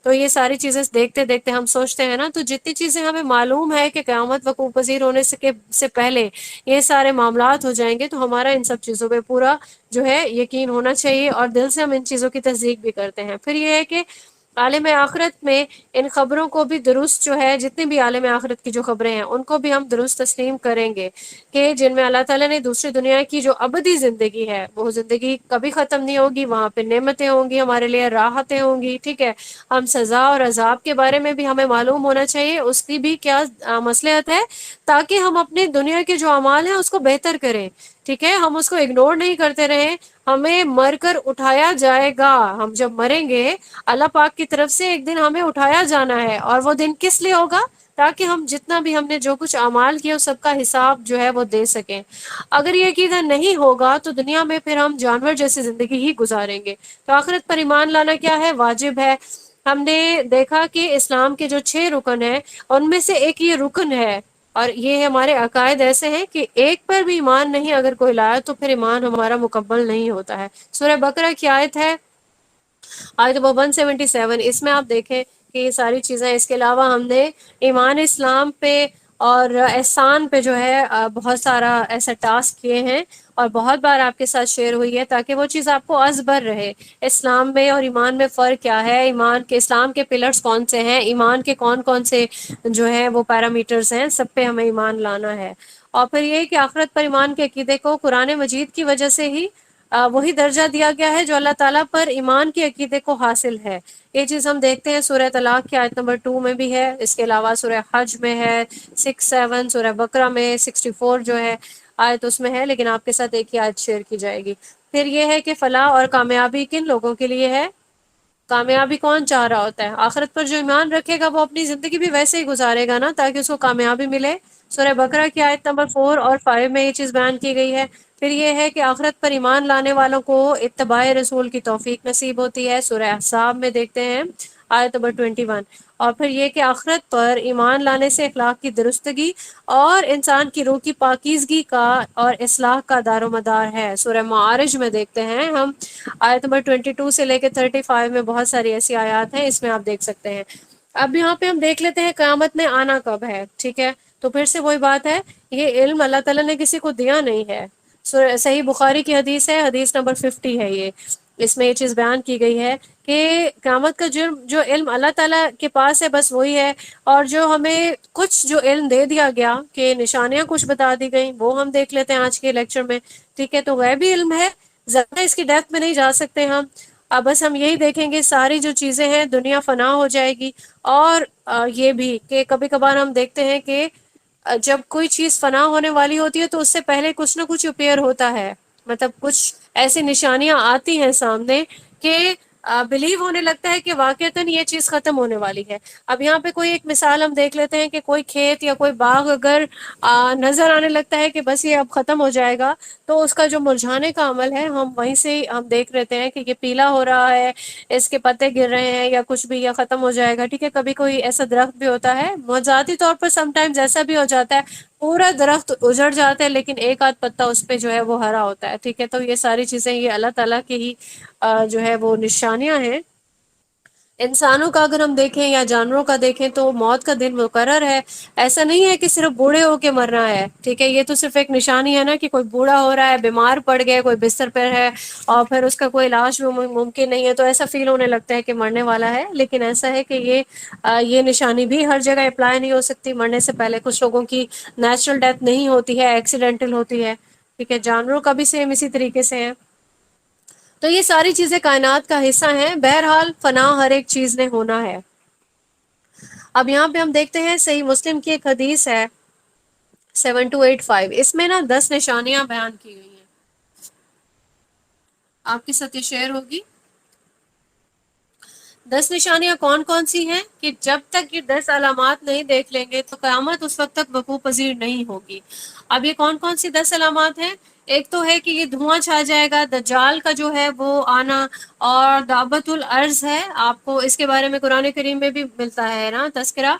تو یہ ساری چیزیں دیکھتے دیکھتے ہم سوچتے ہیں نا، تو جتنی چیزیں ہمیں معلوم ہے کہ قیامت وقوع پذیر ہونے سے پہلے یہ سارے معاملات ہو جائیں گے، تو ہمارا ان سب چیزوں پہ پورا جو ہے یقین ہونا چاہیے اور دل سے ہم ان چیزوں کی تصدیق بھی کرتے ہیں۔ پھر یہ ہے کہ عالم آخرت میں ان خبروں کو بھی درست جو ہے، جتنی بھی عالم آخرت کی جو خبریں ہیں ان کو بھی ہم درست تسلیم کریں گے، کہ جن میں اللہ تعالیٰ نے دوسری دنیا کی جو ابدی زندگی ہے وہ زندگی کبھی ختم نہیں ہوگی، وہاں پہ نعمتیں ہوں گی، ہمارے لیے راحتیں ہوں گی، ٹھیک ہے؟ ہم سزا اور عذاب کے بارے میں بھی ہمیں معلوم ہونا چاہیے، اس کی بھی کیا مصلحت ہے، تاکہ ہم اپنی دنیا کے جو اعمال ہیں اس کو بہتر کریں، ٹھیک ہے؟ ہم اس کو اگنور نہیں کرتے رہیں، ہمیں مر کر اٹھایا جائے گا، ہم جب مریں گے اللہ پاک کی طرف سے ایک دن ہمیں اٹھایا جانا ہے، اور وہ دن کس لیے ہوگا؟ تاکہ ہم جتنا بھی ہم نے جو کچھ اعمال کیا اس سب کا حساب جو ہے وہ دے سکیں۔ اگر یہ عقیدہ نہیں ہوگا تو دنیا میں پھر ہم جانور جیسی زندگی ہی گزاریں گے۔ تو آخرت پر ایمان لانا کیا ہے؟ واجب ہے۔ ہم نے دیکھا کہ اسلام کے جو 6 رکن ہیں ان میں سے ایک یہ رکن ہے، اور یہ ہمارے عقائد ایسے ہیں کہ ایک پر بھی ایمان نہیں اگر کوئی لایا تو پھر ایمان ہمارا مکمل نہیں ہوتا ہے۔ سورہ بقرہ کی آیت ہے، آیت نمبر 177، اس میں آپ دیکھیں کہ یہ ساری چیزیں، اس کے علاوہ ہم نے ایمان اسلام پہ اور احسان پہ جو ہے بہت سارا ایسا ٹاسک کیے ہیں، اور بہت بار آپ کے ساتھ شیئر ہوئی ہے تاکہ وہ چیز آپ کو ازبر رہے۔ اسلام میں اور ایمان میں فرق کیا ہے، ایمان کے اسلام کے پلرز کون سے ہیں، ایمان کے کون کون سے جو ہے وہ پیرامیٹرز ہیں، سب پہ ہمیں ایمان لانا ہے۔ اور پھر یہ کہ آخرت پر ایمان کے عقیدے کو قرآن مجید کی وجہ سے ہی وہی درجہ دیا گیا ہے جو اللہ تعالیٰ پر ایمان کے عقیدے کو حاصل ہے۔ یہ چیز ہم دیکھتے ہیں سورہ طلاق کی آیت نمبر 2 میں بھی ہے، اس کے علاوہ سورہ حج میں ہے 6-7، سورہ بقرہ میں 64 جو ہے آیت اس میں ہے، لیکن آپ کے ساتھ ایک ہی آیت شیئر کی جائے گی۔ پھر یہ ہے کہ فلاح اور کامیابی کن لوگوں کے لیے ہے؟ کامیابی کون چاہ رہا ہوتا ہے؟ آخرت پر جو ایمان رکھے گا وہ اپنی زندگی بھی ویسے ہی گزارے گا نا، تاکہ اس کو کامیابی ملے۔ سورہ بقرہ کی آیت نمبر 4 اور 5 میں یہ چیز بیان کی گئی ہے۔ پھر یہ ہے کہ آخرت پر ایمان لانے والوں کو اتباع رسول کی توفیق نصیب ہوتی ہے، سورہ احزاب میں دیکھتے ہیں آیت نمبر 21۔ اور پھر یہ کہ آخرت پر ایمان لانے سے اخلاق کی درستگی اور انسان کی روح کی پاکیزگی کا اور اصلاح کا دار و مدار ہے، سورہ معارج میں دیکھتے ہیں ہم آیت نمبر 22 سے لے کے 35 میں بہت ساری ایسی آیات ہیں، اس میں آپ دیکھ سکتے ہیں۔ اب یہاں پہ ہم دیکھ لیتے ہیں قیامت میں آنا کب ہے، ٹھیک ہے؟ تو پھر سے وہی بات ہے، یہ علم اللہ تعالیٰ نے کسی کو دیا نہیں ہے۔ صحیح بخاری کی حدیث ہے، حدیث نمبر 50 ہے یہ، اس میں یہ چیز بیان کی گئی ہے کہ قیامت کا جو علم اللہ تعالیٰ کے پاس ہے بس وہی ہے، اور جو ہمیں کچھ جو علم دے دیا گیا کہ نشانیاں کچھ بتا دی گئیں وہ ہم دیکھ لیتے ہیں آج کے لیکچر میں، ٹھیک ہے؟ تو غیبی علم ہے، زیادہ اس کی ڈیپتھ میں نہیں جا سکتے ہم۔ اب بس ہم یہی دیکھیں گے ساری جو چیزیں ہیں دنیا فنا ہو جائے گی، اور یہ بھی کہ کبھی کبھار ہم دیکھتے ہیں کہ جب کوئی چیز فنا ہونے والی ہوتی ہے تو اس سے پہلے کچھ نہ کچھ اپیئر ہوتا ہے، مطلب کچھ ایسی نشانیاں آتی ہیں سامنے کہ بلیو ہونے لگتا ہے کہ واقعتاً یہ چیز ختم ہونے والی ہے۔ اب یہاں پہ کوئی ایک مثال ہم دیکھ لیتے ہیں کہ کوئی کھیت یا کوئی باغ اگر نظر آنے لگتا ہے کہ بس یہ اب ختم ہو جائے گا، تو اس کا جو مرجھانے کا عمل ہے ہم وہیں سے ہم دیکھ لیتے ہیں کہ یہ پیلا ہو رہا ہے، اس کے پتے گر رہے ہیں یا کچھ بھی، یا ختم ہو جائے گا، ٹھیک ہے؟ کبھی کوئی ایسا درخت بھی ہوتا ہے، موضوعاتی طور پر سم ٹائمز ایسا بھی ہو جاتا ہے پورا درخت اجڑ جاتا ہے لیکن ایک آدھ پتا اس پہ جو ہے وہ ہرا ہوتا ہے، ٹھیک ہے؟ تو یہ ساری چیزیں یہ اللہ تعالیٰ کی ہی جو ہے وہ نشانیاں ہیں۔ انسانوں کا اگر ہم دیکھیں یا جانوروں کا دیکھیں تو موت کا دن مقرر ہے. ایسا نہیں ہے کہ صرف بوڑھے ہو کے مرنا ہے، ٹھیک ہے، یہ تو صرف ایک نشانی ہے نا کہ کوئی بوڑھا ہو رہا ہے، بیمار پڑ گیا، کوئی بستر پر ہے اور پھر اس کا کوئی علاج ممکن نہیں ہے، تو ایسا فیل ہونے لگتا ہے کہ مرنے والا ہے. لیکن ایسا ہے کہ یہ نشانی بھی ہر جگہ اپلائی نہیں ہو سکتی. مرنے سے پہلے کچھ لوگوں کی نیچرل ڈیتھ نہیں ہوتی ہے، ایکسیڈینٹل ہوتی ہے، ٹھیک ہے. جانوروں کا بھی سیم اسی طریقے سے ہے. تو یہ ساری چیزیں کائنات کا حصہ ہیں. بہرحال فنا ہر ایک چیز نے ہونا ہے. اب یہاں پہ ہم دیکھتے ہیں صحیح مسلم کی ایک حدیث ہے 7285. اس میں نا 10 نشانیاں بیان کی گئی ہیں. آپ کے ساتھ یہ شیئر ہوگی. 10 نشانیاں کون کون سی ہیں کہ جب تک یہ 10 علامات نہیں دیکھ لیں گے تو قیامت اس وقت تک وقوع پذیر نہیں ہوگی. اب یہ کون کون سی 10 علامات ہیں؟ ایک تو ہے کہ یہ دھواں چھا جائے گا، دجال کا جو ہے وہ آنا، اور دعوت الارض ہے. آپ کو اس کے بارے میں قرآن کریم میں بھی ملتا ہے نا تذکرہ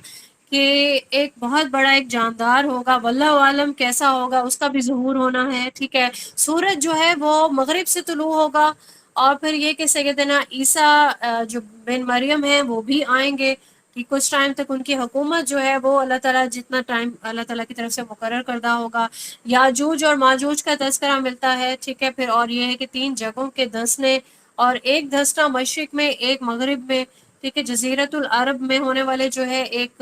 کہ ایک بہت بڑا ایک جاندار ہوگا، واللہ عالم کیسا ہوگا، اس کا بھی ظہور ہونا ہے، ٹھیک ہے. سورج جو ہے وہ مغرب سے طلوع ہوگا، اور پھر یہ کہ سیدنا عیسیٰ جو بن مریم ہے وہ بھی آئیں گے کہ کچھ ٹائم تک ان کی حکومت جو ہے وہ اللہ تعالیٰ جتنا ٹائم اللہ تعالیٰ کی طرف سے مقرر کردہ ہوگا. یاجوج اور ماجوج کا تذکرہ ملتا ہے، ٹھیک ہے. پھر اور یہ ہے کہ 3 جگہوں کے دھنسنے، اور ایک دھسنا مشرق میں، ایک مغرب میں، ٹھیک ہے. جزیرۃ العرب میں ہونے والے جو ہے ایک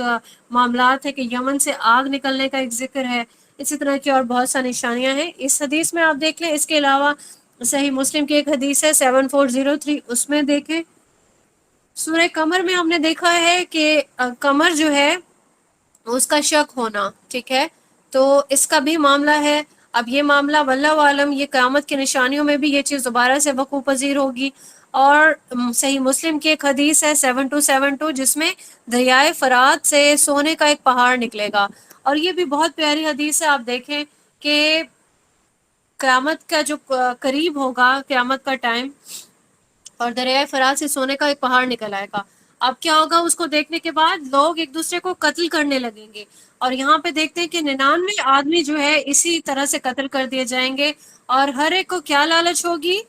معاملات ہے کہ یمن سے آگ نکلنے کا ایک ذکر ہے. اسی طرح کی اور بہت ساری نشانیاں ہیں اس حدیث میں، آپ دیکھ لیں. اس کے علاوہ صحیح مسلم کی ایک حدیث ہے 7403، اس میں دیکھیں سورہ قمر میں ہم نے دیکھا ہے کہ قمر جو ہے اس کا شک ہونا، ٹھیک ہے. تو اس کا بھی معاملہ ہے. اب یہ معاملہ واللہ عالم، یہ قیامت کی نشانیوں میں بھی یہ چیز دوبارہ سے وقوع پذیر ہوگی. اور صحیح مسلم کی ایک حدیث ہے 7272، جس میں دریائے فرات سے سونے کا ایک پہاڑ نکلے گا. اور یہ بھی بہت پیاری حدیث ہے. آپ دیکھیں کہ قیامت کا جو قریب ہوگا، قیامت کا ٹائم، اور دریائے فرات سے سونے کا ایک پہاڑ نکل آئے گا. اب کیا ہوگا؟ اس کو دیکھنے کے بعد لوگ ایک دوسرے کو قتل کرنے لگیں گے. اور یہاں پہ دیکھتے ہیں کہ 99 آدمی جو ہے اسی طرح سے قتل کر دیے جائیں گے. اور ہر ایک کو کیا لالچ ہوگی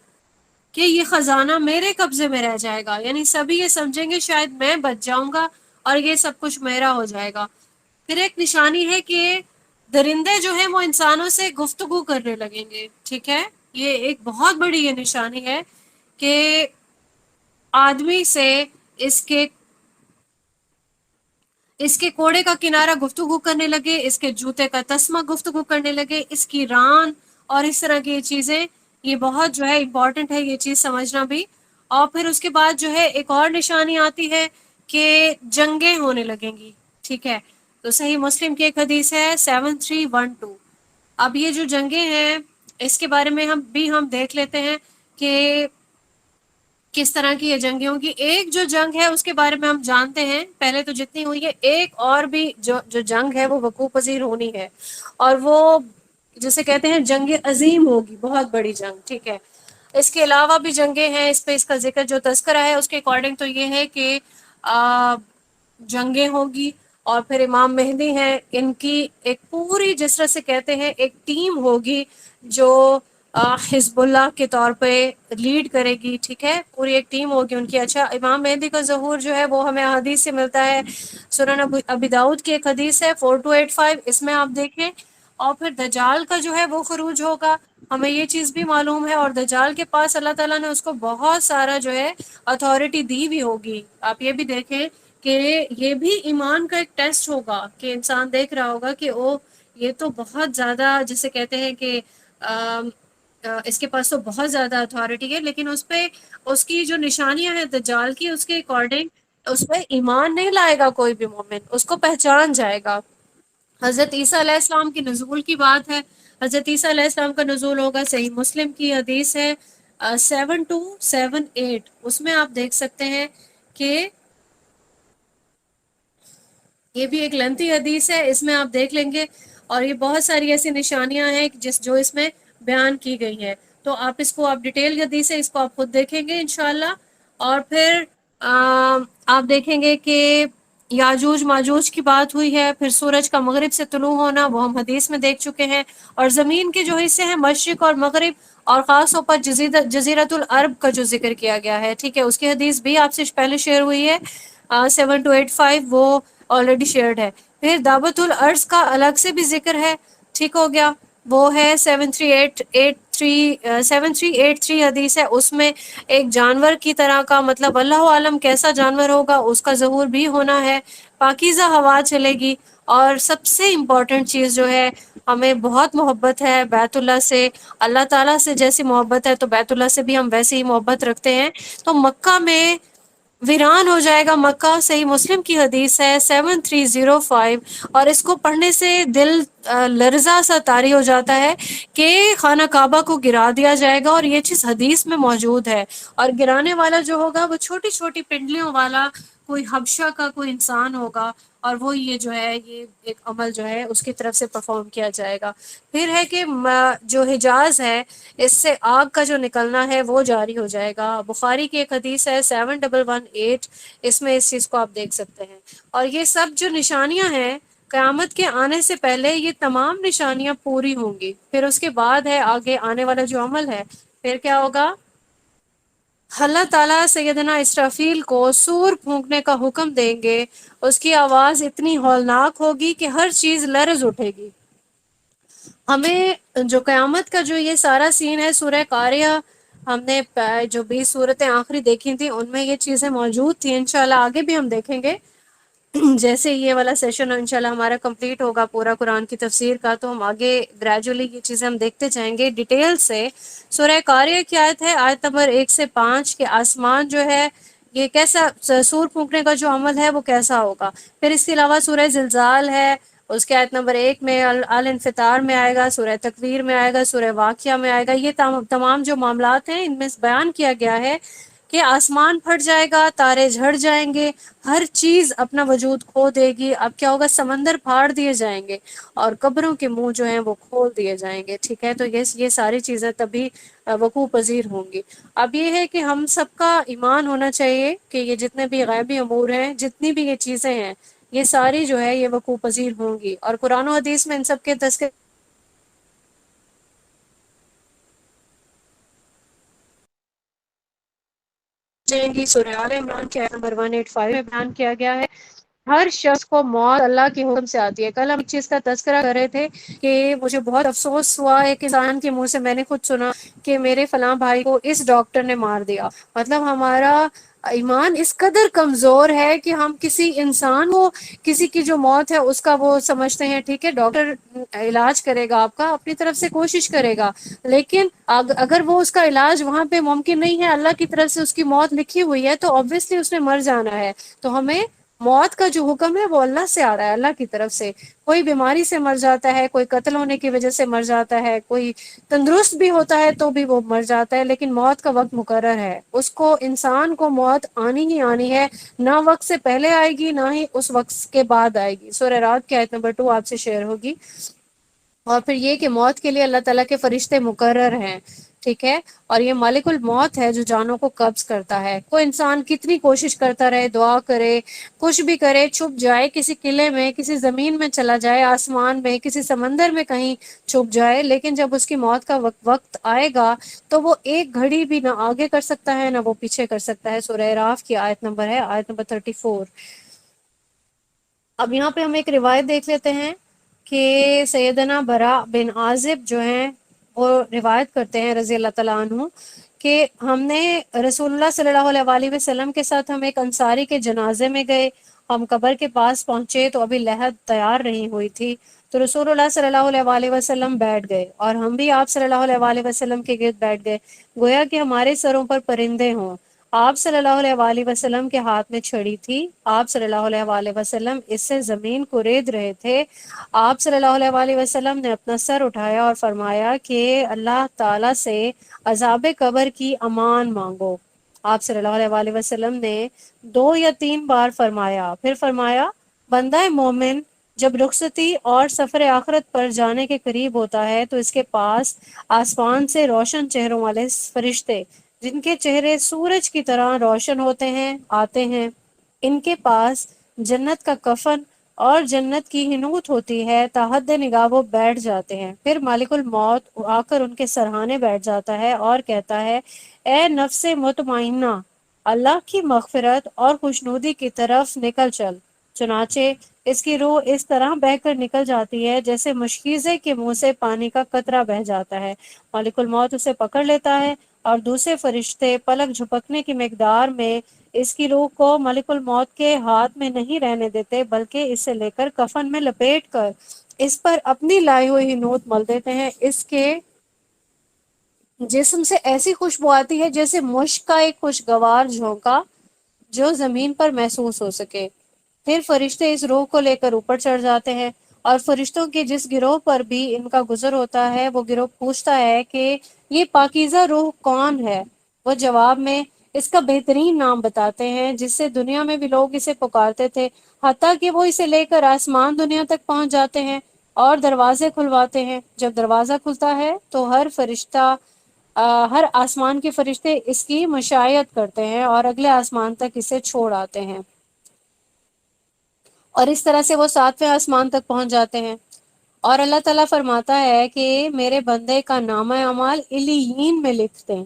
کہ یہ خزانہ میرے قبضے میں رہ جائے گا. یعنی سبھی یہ سمجھیں گے شاید میں بچ جاؤں گا اور یہ سب کچھ میرا ہو جائے گا. پھر ایک نشانی ہے کہ درندے جو ہیں وہ انسانوں سے گفتگو کرنے لگیں گے، ٹھیک ہے. یہ ایک بہت بڑی یہ نشانی ہے کہ آدمی سے اس کے کوڑے کا کنارہ گفتگو کرنے لگے، اس کے جوتے کا تسمہ گفتگو کرنے لگے، اس کی ران اور اس طرح کی چیزیں. یہ بہت جو ہے امپورٹنٹ ہے یہ چیز سمجھنا بھی. اور پھر اس کے بعد جو ہے ایک اور نشانی آتی ہے کہ جنگیں ہونے لگیں گی، ٹھیک ہے. تو صحیح مسلم کی ایک حدیث ہے 7312. اب یہ جو جنگیں ہیں اس کے بارے میں ہم دیکھ لیتے ہیں کہ کس طرح کی یہ جنگیں ہوں گی. ایک جو جنگ ہے اس کے بارے میں ہم جانتے ہیں پہلے تو جتنی ہوئی ہے، ایک اور بھی جو جنگ ہے وہ وقوع پذیر ہونی ہے، اور وہ جسے کہتے ہیں جنگ عظیم ہوگی، بہت بڑی جنگ، ٹھیک ہے. اس کے علاوہ بھی جنگیں ہیں، اس پہ اس کا ذکر جو تذکرہ ہے اس کے اکارڈنگ تو یہ ہے کہ جنگیں ہوگی. اور پھر امام مہدی ہیں، ان کی ایک پوری جس طرح سے کہتے ہیں ایک ٹیم ہوگی جو حزب اللہ کے طور پہ لیڈ کرے گی، ٹھیک ہے. پوری ایک ٹیم ہوگی ان کی. اچھا، امام مہدی کا ظہور جو ہے وہ ہمیں حدیث سے ملتا ہے. سنن ابی داؤد کی ایک حدیث ہے 4285، اس میں آپ دیکھیں. اور پھر دجال کا جو ہے وہ خروج ہوگا، ہمیں یہ چیز بھی معلوم ہے. اور دجال کے پاس اللہ تعالیٰ نے اس کو بہت سارا جو ہے اتھارٹی دی بھی ہوگی. آپ یہ بھی دیکھیں کہ یہ بھی ایمان کا ایک ٹیسٹ ہوگا کہ انسان دیکھ رہا ہوگا کہ یہ تو بہت زیادہ جسے کہتے ہیں کہ اس کے پاس تو بہت زیادہ اتھارٹی ہے، لیکن اس پہ اس کی جو نشانیاں ہیں دجال کی، اس کے اکارڈنگ اس پہ ایمان نہیں لائے گا کوئی بھی مومن، اس کو پہچان جائے گا. حضرت عیسیٰ علیہ السلام کی نزول کی بات ہے. حضرت عیسیٰ علیہ السلام کا نزول ہوگا. صحیح مسلم کی حدیث ہے 7278، اس میں آپ دیکھ سکتے ہیں کہ یہ بھی ایک لینتھی حدیث ہے، اس میں آپ دیکھ لیں گے. اور یہ بہت ساری ایسی نشانیاں ہیں جو اس میں بیان کی گئی ہیں. تو آپ اس کو آپ ڈیٹیل حدیث ہے، اس کو آپ خود دیکھیں گے انشاءاللہ. اور پھر آپ دیکھیں گے کہ یاجوج ماجوج کی بات ہوئی ہے، پھر سورج کا مغرب سے طلوع ہونا وہ ہم حدیث میں دیکھ چکے ہیں، اور زمین کے جو حصے ہیں مشرق اور مغرب اور خاص طور پر جزیرت العرب کا جو ذکر کیا گیا ہے، ٹھیک ہے، اس کی حدیث بھی آپ سے پہلے شیئر ہوئی ہے 7285، وہ آلریڈی شیئرڈ ہے۔ پھر دعوت الارض کا الگ سے بھی ذکر ہے، ٹھیک ہو گیا، وہ ہے 7383 حدیث ہے، اس میں ایک جانور کی طرح کا، مطلب اللہ عالم کیسا جانور ہوگا اس کا ظہور بھی ہونا ہے، پاکیزہ ہوا چلے گی، اور سب سے امپورٹنٹ چیز جو ہے، ہمیں بہت محبت ہے بیت اللہ سے، اللہ تعالیٰ سے جیسی محبت ہے تو بیت اللہ سے بھی ہم ویسے ہی محبت رکھتے ہیں، تو مکہ میں ویران ہو جائے گا مکہ، صحیح مسلم کی حدیث ہے 7305، اور اس کو پڑھنے سے دل لرزہ سا طاری ہو جاتا ہے کہ خانہ کعبہ کو گرا دیا جائے گا، اور یہ چیز حدیث میں موجود ہے، اور گرانے والا جو ہوگا وہ چھوٹی چھوٹی پنڈلیوں والا کوئی حبشہ کا کوئی انسان ہوگا، اور وہ یہ جو ہے یہ ایک عمل جو ہے اس کی طرف سے پرفارم کیا جائے گا۔ پھر ہے کہ جو حجاز ہے اس سے آگ کا جو نکلنا ہے وہ جاری ہو جائے گا، بخاری کی ایک حدیث ہے 7118، اس میں اس چیز کو آپ دیکھ سکتے ہیں، اور یہ سب جو نشانیاں ہیں قیامت کے آنے سے پہلے یہ تمام نشانیاں پوری ہوں گی، پھر اس کے بعد ہے آگے آنے والا جو عمل ہے، پھر کیا ہوگا، اللہ تعالیٰ سیدنا اسرافیل کو سور پھونکنے کا حکم دیں گے، اس کی آواز اتنی ہولناک ہوگی کہ ہر چیز لرز اٹھے گی۔ ہمیں جو قیامت کا جو یہ سارا سین ہے، سورہ قاریہ ہم نے جو 20 صورتیں آخری دیکھی تھیں ان میں یہ چیزیں موجود تھیں، انشاءاللہ آگے بھی ہم دیکھیں گے، جیسے یہ والا سیشن انشاءاللہ ہمارا کمپلیٹ ہوگا پورا قرآن کی تفسیر کا، تو ہم آگے گریجولی یہ چیزیں ہم دیکھتے جائیں گے ڈیٹیل سے۔ سورہ قاریہ کی آیت ہے آیت نمبر 1 سے 5، کہ آسمان جو ہے یہ کیسا، سور پھونکنے کا جو عمل ہے وہ کیسا ہوگا۔ پھر اس کے علاوہ سورہ زلزال ہے، اس کے آیت نمبر 1 میں الانفطار میں آئے گا، سورہ تکویر میں آئے گا، سورہ واقعہ میں آئے گا، یہ تمام جو معاملات ہیں ان میں بیان کیا گیا ہے کہ آسمان پھٹ جائے گا، تارے جھڑ جائیں گے، ہر چیز اپنا وجود کھو دے گی، اب کیا ہوگا، سمندر پھاڑ دیے جائیں گے، اور قبروں کے منہ جو ہیں وہ کھول دیے جائیں گے، ٹھیک ہے، تو یہ ساری چیزیں تبھی وقوع پذیر ہوں گی۔ اب یہ ہے کہ ہم سب کا ایمان ہونا چاہیے کہ یہ جتنے بھی غیبی امور ہیں، جتنی بھی یہ چیزیں ہیں، یہ ساری جو ہے یہ وقوع پذیر ہوں گی، اور قرآن و حدیث میں ان سب کے تذکرے جائیں گی۔ سورہ آل عمران کے آیت نمبر 185 میں بیان کیا گیا ہے، ہر شخص کو موت اللہ کے حکم سے آتی ہے۔ کل ہم اس چیز کا تذکرہ کر رہے تھے کہ مجھے بہت افسوس ہوا ایک انسان کے منہ سے، میں نے خود سنا کہ میرے فلاں بھائی کو اس ڈاکٹر نے مار دیا، مطلب ہمارا ایمان اس قدر کمزور ہے کہ ہم کسی انسان کو، کسی کی جو موت ہے اس کا وہ سمجھتے ہیں، ٹھیک ہے ڈاکٹر علاج کرے گا آپ کا، اپنی طرف سے کوشش کرے گا، لیکن اگر وہ اس کا علاج وہاں پہ ممکن نہیں ہے، اللہ کی طرف سے اس کی موت لکھی ہوئی ہے، تو obviously اس نے مر جانا ہے۔ تو ہمیں موت کا جو حکم ہے وہ اللہ سے آ رہا ہے، اللہ کی طرف سے، کوئی بیماری سے مر جاتا ہے، کوئی قتل ہونے کی وجہ سے مر جاتا ہے، کوئی تندرست بھی ہوتا ہے تو بھی وہ مر جاتا ہے، لیکن موت کا وقت مقرر ہے، اس کو، انسان کو موت آنی ہی آنی ہے، نہ وقت سے پہلے آئے گی نہ ہی اس وقت کے بعد آئے گی۔ سورہ رات کی آیت نمبر 2 آپ سے شیئر ہوگی۔ اور پھر یہ کہ موت کے لیے اللہ تعالیٰ کے فرشتے مقرر ہیں، ٹھیک ہے، اور یہ مالک الموت ہے جو جانوں کو قبض کرتا ہے۔ کوئی انسان کتنی کوشش کرتا رہے، دعا کرے، کچھ بھی کرے، چھپ جائے کسی قلعے میں، کسی زمین میں چلا جائے، آسمان میں، کسی سمندر میں کہیں چھپ جائے، لیکن جب اس کی موت کا وقت آئے گا تو وہ ایک گھڑی بھی نہ آگے کر سکتا ہے نہ وہ پیچھے کر سکتا ہے۔ سورہ اعراف کی آیت نمبر ہے آیت نمبر 34۔ اب یہاں پہ ہم ایک روایت دیکھ لیتے ہیں کہ سیدنا برا بن عازب جو ہیں وہ روایت کرتے ہیں رضی اللہ تعالیٰ عنہ کہ ہم نے رسول اللہ صلی اللہ علیہ وآلہ وسلم کے ساتھ ہم ایک انصاری کے جنازے میں گئے، ہم قبر کے پاس پہنچے تو ابھی لحد تیار نہیں ہوئی تھی، تو رسول اللہ صلی اللہ علیہ وآلہ وسلم بیٹھ گئے اور ہم بھی آپ صلی اللہ علیہ وآلہ وسلم کے گرد بیٹھ گئے، گویا کہ ہمارے سروں پر پرندے ہوں۔ آپ صلی اللہ علیہ وآلہ وسلم کے ہاتھ میں چھڑی تھی، آپ صلی اللہ علیہ وآلہ وسلم اس سے زمین کو رید رہے تھے، آپ صلی اللہ علیہ وآلہ وسلم نے اپنا سر اٹھایا اور فرمایا کہ اللہ تعالیٰ سے عذاب قبر کی امان مانگو۔ آپ صلی اللہ علیہ وآلہ وسلم نے 2 یا 3 بار فرمایا، پھر فرمایا بندہ مومن جب رخصتی اور سفر آخرت پر جانے کے قریب ہوتا ہے تو اس کے پاس آسمان سے روشن چہروں والے فرشتے جن کے چہرے سورج کی طرح روشن ہوتے ہیں آتے ہیں، ان کے پاس جنت کا کفن اور جنت کی حنوت ہوتی ہے، تحت نگاہ وہ بیٹھ جاتے ہیں۔ پھر مالک الموت آ کر ان کے سرہانے بیٹھ جاتا ہے اور کہتا ہے، اے نفس مطمئنہ، اللہ کی مغفرت اور خوشنودی کی طرف نکل چل۔ چنانچہ اس کی روح اس طرح بہہ کر نکل جاتی ہے جیسے مشکیزے کے منہ سے پانی کا قطرہ بہہ جاتا ہے۔ مالک الموت اسے پکڑ لیتا ہے اور دوسرے فرشتے پلک جھپکنے کی مقدار میں اس کی روح کو ملک الموت کے ہاتھ میں نہیں رہنے دیتے، بلکہ اسے لے کر کفن میں لپیٹ کر اس پر اپنی لائی ہوئی نوت مل دیتے ہیں۔ اس کے جسم سے ایسی خوشبو آتی ہے جیسے مشک کا ایک خوشگوار جھونکا جو زمین پر محسوس ہو سکے۔ پھر فرشتے اس روح کو لے کر اوپر چڑھ جاتے ہیں، اور فرشتوں کے جس گروہ پر بھی ان کا گزر ہوتا ہے وہ گروہ پوچھتا ہے کہ یہ پاکیزہ روح کون ہے؟ وہ جواب میں اس کا بہترین نام بتاتے ہیں جس سے دنیا میں بھی لوگ اسے پکارتے تھے، حتیٰ کہ وہ اسے لے کر آسمان دنیا تک پہنچ جاتے ہیں اور دروازے کھلواتے ہیں۔ جب دروازہ کھلتا ہے تو ہر آسمان کے فرشتے اس کی مشایعت کرتے ہیں اور اگلے آسمان تک اسے چھوڑ آتے ہیں، اور اس طرح سے وہ 7ویں آسمان تک پہنچ جاتے ہیں۔ اور اللہ تعالیٰ فرماتا ہے کہ میرے بندے کا نامہ اعمال علیین میں لکھ دیں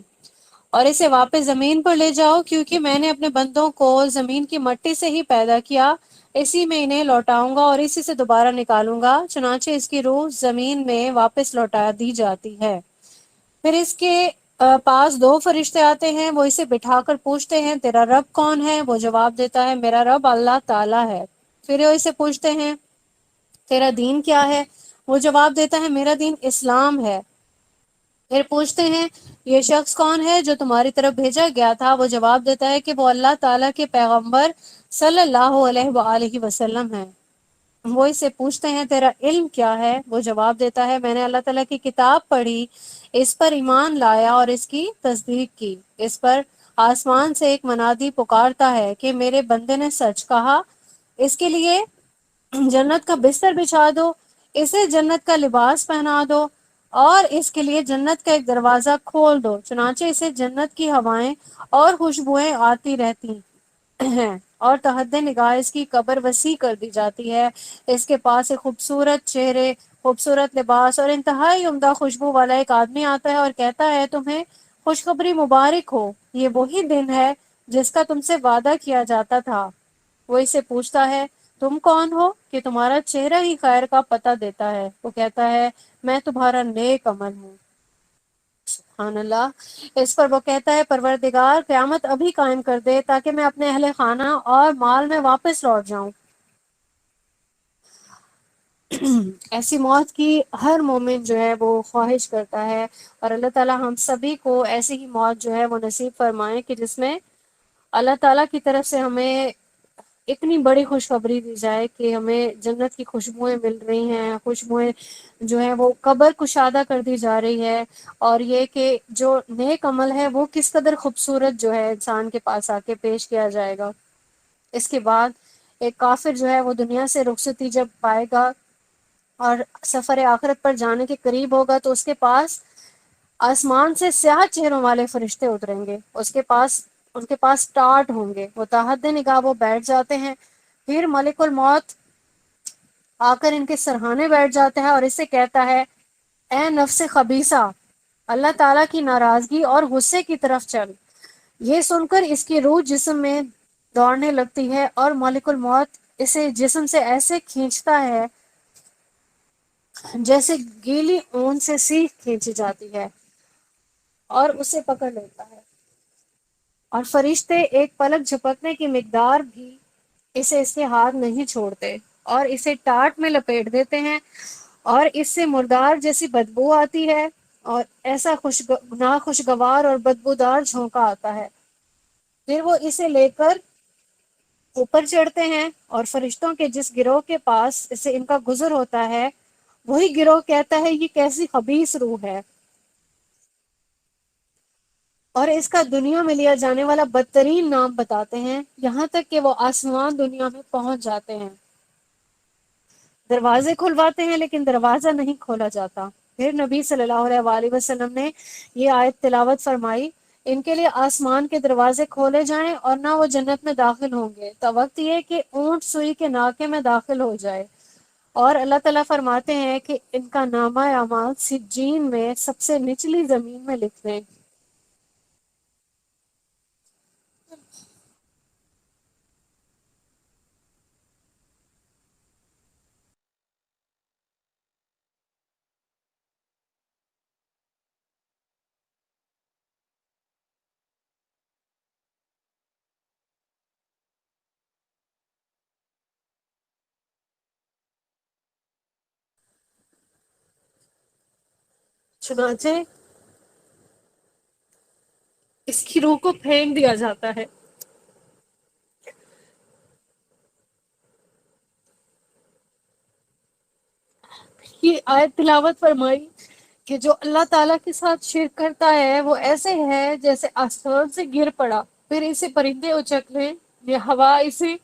اور اسے واپس زمین پر لے جاؤ، کیونکہ میں نے اپنے بندوں کو زمین کی مٹی سے ہی پیدا کیا، اسی میں انہیں لوٹاؤں گا اور اسی سے دوبارہ نکالوں گا۔ چنانچہ اس کی روح زمین میں واپس لوٹا دی جاتی ہے۔ پھر اس کے پاس 2 فرشتے آتے ہیں، وہ اسے بٹھا کر پوچھتے ہیں، تیرا رب کون ہے؟ وہ جواب دیتا ہے، میرا رب اللہ تعالیٰ ہے۔ پھر وہ اسے پوچھتے ہیں، تیرا دین کیا ہے؟ وہ جواب دیتا ہے، میرا دین اسلام ہے۔ پھر پوچھتے ہیں، یہ شخص کون ہے جو تمہاری طرف بھیجا گیا تھا؟ وہ جواب دیتا ہے کہ وہ اللہ تعالیٰ کے پیغمبر صلی اللہ علیہ وآلہ وسلم ہے۔ وہ اسے پوچھتے ہیں، تیرا علم کیا ہے؟ وہ جواب دیتا ہے، میں نے اللہ تعالیٰ کی کتاب پڑھی، اس پر ایمان لایا اور اس کی تصدیق کی۔ اس پر آسمان سے ایک منادی پکارتا ہے کہ میرے بندے نے سچ کہا، اس کے لیے جنت کا بستر بچھا دو، اسے جنت کا لباس پہنا دو اور اس کے لیے جنت کا ایک دروازہ کھول دو۔ چنانچہ اسے جنت کی ہوائیں اور خوشبوئیں آتی رہتی ہیں اور تحت نگاہ اس کی قبر وسیع کر دی جاتی ہے۔ اس کے پاس ایک خوبصورت چہرے، خوبصورت لباس اور انتہائی عمدہ خوشبو والا ایک آدمی آتا ہے اور کہتا ہے، تمہیں خوشخبری مبارک ہو، یہ وہی دن ہے جس کا تم سے وعدہ کیا جاتا تھا۔ وہ اسے پوچھتا ہے، تم کون ہو کہ تمہارا چہرہ ہی خیر کا پتہ دیتا ہے؟ وہ کہتا ہے، میں تمہارا نیک عمل ہوں۔ سبحان اللہ۔ اس پر وہ کہتا ہے، پروردگار قیامت ابھی قائم کر دے تاکہ میں اپنے اہل خانہ اور مال میں واپس لوٹ جاؤں۔ ایسی موت کی ہر مومن جو ہے وہ خواہش کرتا ہے، اور اللہ تعالیٰ ہم سبھی کو ایسی ہی موت جو ہے وہ نصیب فرمائے کہ جس میں اللہ تعالیٰ کی طرف سے ہمیں اتنی بڑی خوشخبری دی جائے کہ ہمیں جنت کی خوشبوئیں مل رہی ہیں، خوشبوئیں جو ہیں وہ قبر کشادہ کر دی جا رہی ہے، اور یہ کہ جو نیک عمل ہے وہ کس قدر خوبصورت جو ہے انسان کے پاس آ کے پیش کیا جائے گا۔ اس کے بعد ایک کافر جو ہے وہ دنیا سے رخصتی جب پائے گا اور سفر آخرت پر جانے کے قریب ہوگا تو اس کے پاس آسمان سے سیاہ چہروں والے فرشتے اتریں گے، ان کے پاس ٹاٹ ہوں گے، وہ تحت نگاہ وہ بیٹھ جاتے ہیں۔ پھر ملک الموت آ کر ان کے سرہانے بیٹھ جاتا ہے اور اس سے کہتا ہے، اے نفس خبیثہ، اللہ تعالیٰ کی ناراضگی اور غصے کی طرف چل۔ یہ سن کر اس کی روح جسم میں دوڑنے لگتی ہے اور ملک الموت اسے جسم سے ایسے کھینچتا ہے جیسے گیلی اون سے سیخ کھینچی جاتی ہے اور اسے پکڑ لیتا ہے، اور فرشتے ایک پلک جھپکنے کی مقدار بھی اسے اس کے ہاتھ نہیں چھوڑتے اور اسے ٹاٹ میں لپیٹ دیتے ہیں، اور اس سے مردار جیسی بدبو آتی ہے اور ایسا ناخوشگوار اور بدبودار جھونکا آتا ہے۔ پھر وہ اسے لے کر اوپر چڑھتے ہیں، اور فرشتوں کے جس گروہ کے پاس اسے ان کا گزر ہوتا ہے وہی گروہ کہتا ہے، یہ کیسی خبیث روح ہے، اور اس کا دنیا میں لیا جانے والا بدترین نام بتاتے ہیں، یہاں تک کہ وہ آسمان دنیا میں پہنچ جاتے ہیں، دروازے کھلواتے ہیں لیکن دروازہ نہیں کھولا جاتا۔ پھر نبی صلی اللہ علیہ وآلہ وسلم نے یہ آیت تلاوت فرمائی ان کے لیے آسمان کے دروازے کھولے جائیں اور نہ وہ جنت میں داخل ہوں گے، تو وقت یہ کہ اونٹ سوئی کے ناکے میں داخل ہو جائے۔ اور اللہ تعالیٰ فرماتے ہیں کہ ان کا نامہ اعمال سجین میں سب سے نچلی زمین میں لکھ دیں۔ چنانچہ اس کی روح کو پھینک دیا جاتا ہے۔ یہ آیت تلاوت فرمائی کہ جو اللہ تعالیٰ کے ساتھ شرک کرتا ہے وہ ایسے ہے جیسے آسمان سے گر پڑا، پھر اسے پرندے اچک لیں یا ہوا اسے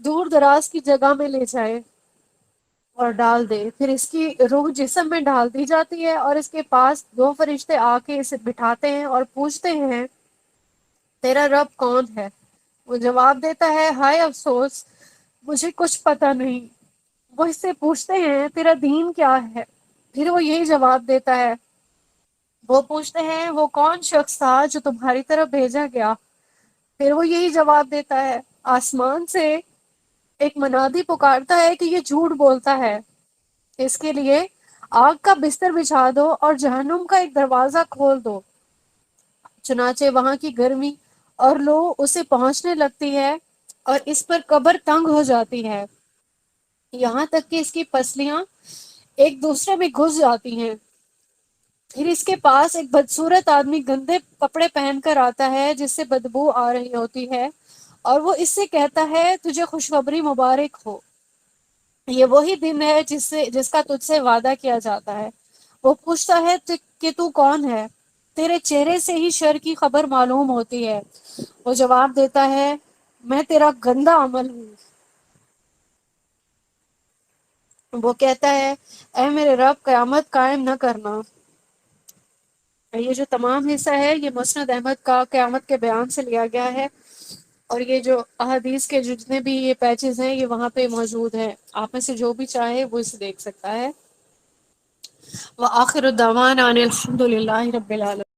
دور دراز کی جگہ میں لے جائے اور ڈال دے، پھر اس کی روح جسم میں ڈال دی جاتی ہے اور اس کے پاس دو فرشتے آ کے اسے بٹھاتے ہیں اور پوچھتے ہیں تیرا رب کون ہے؟ وہ جواب دیتا ہے ہائے افسوس، مجھے کچھ پتہ نہیں۔ وہ اس سے پوچھتے ہیں تیرا دین کیا ہے؟ پھر وہ یہی جواب دیتا ہے۔ وہ پوچھتے ہیں وہ کون شخص تھا جو تمہاری طرف بھیجا گیا؟ پھر وہ یہی جواب دیتا ہے۔ آسمان سے ایک منادی پکارتا ہے کہ یہ جھوٹ بولتا ہے، اس کے لیے آگ کا بستر بچھا دو اور جہنم کا ایک دروازہ کھول دو۔ چنانچہ وہاں کی گرمی اور لو اسے پہنچنے لگتی ہے اور اس پر قبر تنگ ہو جاتی ہے، یہاں تک کہ اس کی پسلیاں ایک دوسرے میں گھس جاتی ہیں۔ پھر اس کے پاس ایک بدصورت آدمی گندے کپڑے پہن کر آتا ہے جس سے بدبو آ رہی ہوتی ہے، اور وہ اس سے کہتا ہے تجھے خوشخبری مبارک ہو، یہ وہی دن ہے جس کا تجھ سے وعدہ کیا جاتا ہے۔ وہ پوچھتا ہے کہ تو کون ہے؟ تیرے چہرے سے ہی شر کی خبر معلوم ہوتی ہے۔ وہ جواب دیتا ہے میں تیرا گندا عمل ہوں۔ وہ کہتا ہے اے میرے رب قیامت قائم نہ کرنا۔ یہ جو تمام حصہ ہے یہ مسند احمد کا قیامت کے بیان سے لیا گیا ہے، اور یہ جو احادیث کے جتنے بھی یہ پیچز ہیں یہ وہاں پہ موجود ہیں، آپ میں سے جو بھی چاہے وہ اسے دیکھ سکتا ہے۔ وآخر الدعوانا ان الحمد للہ رب العالمین۔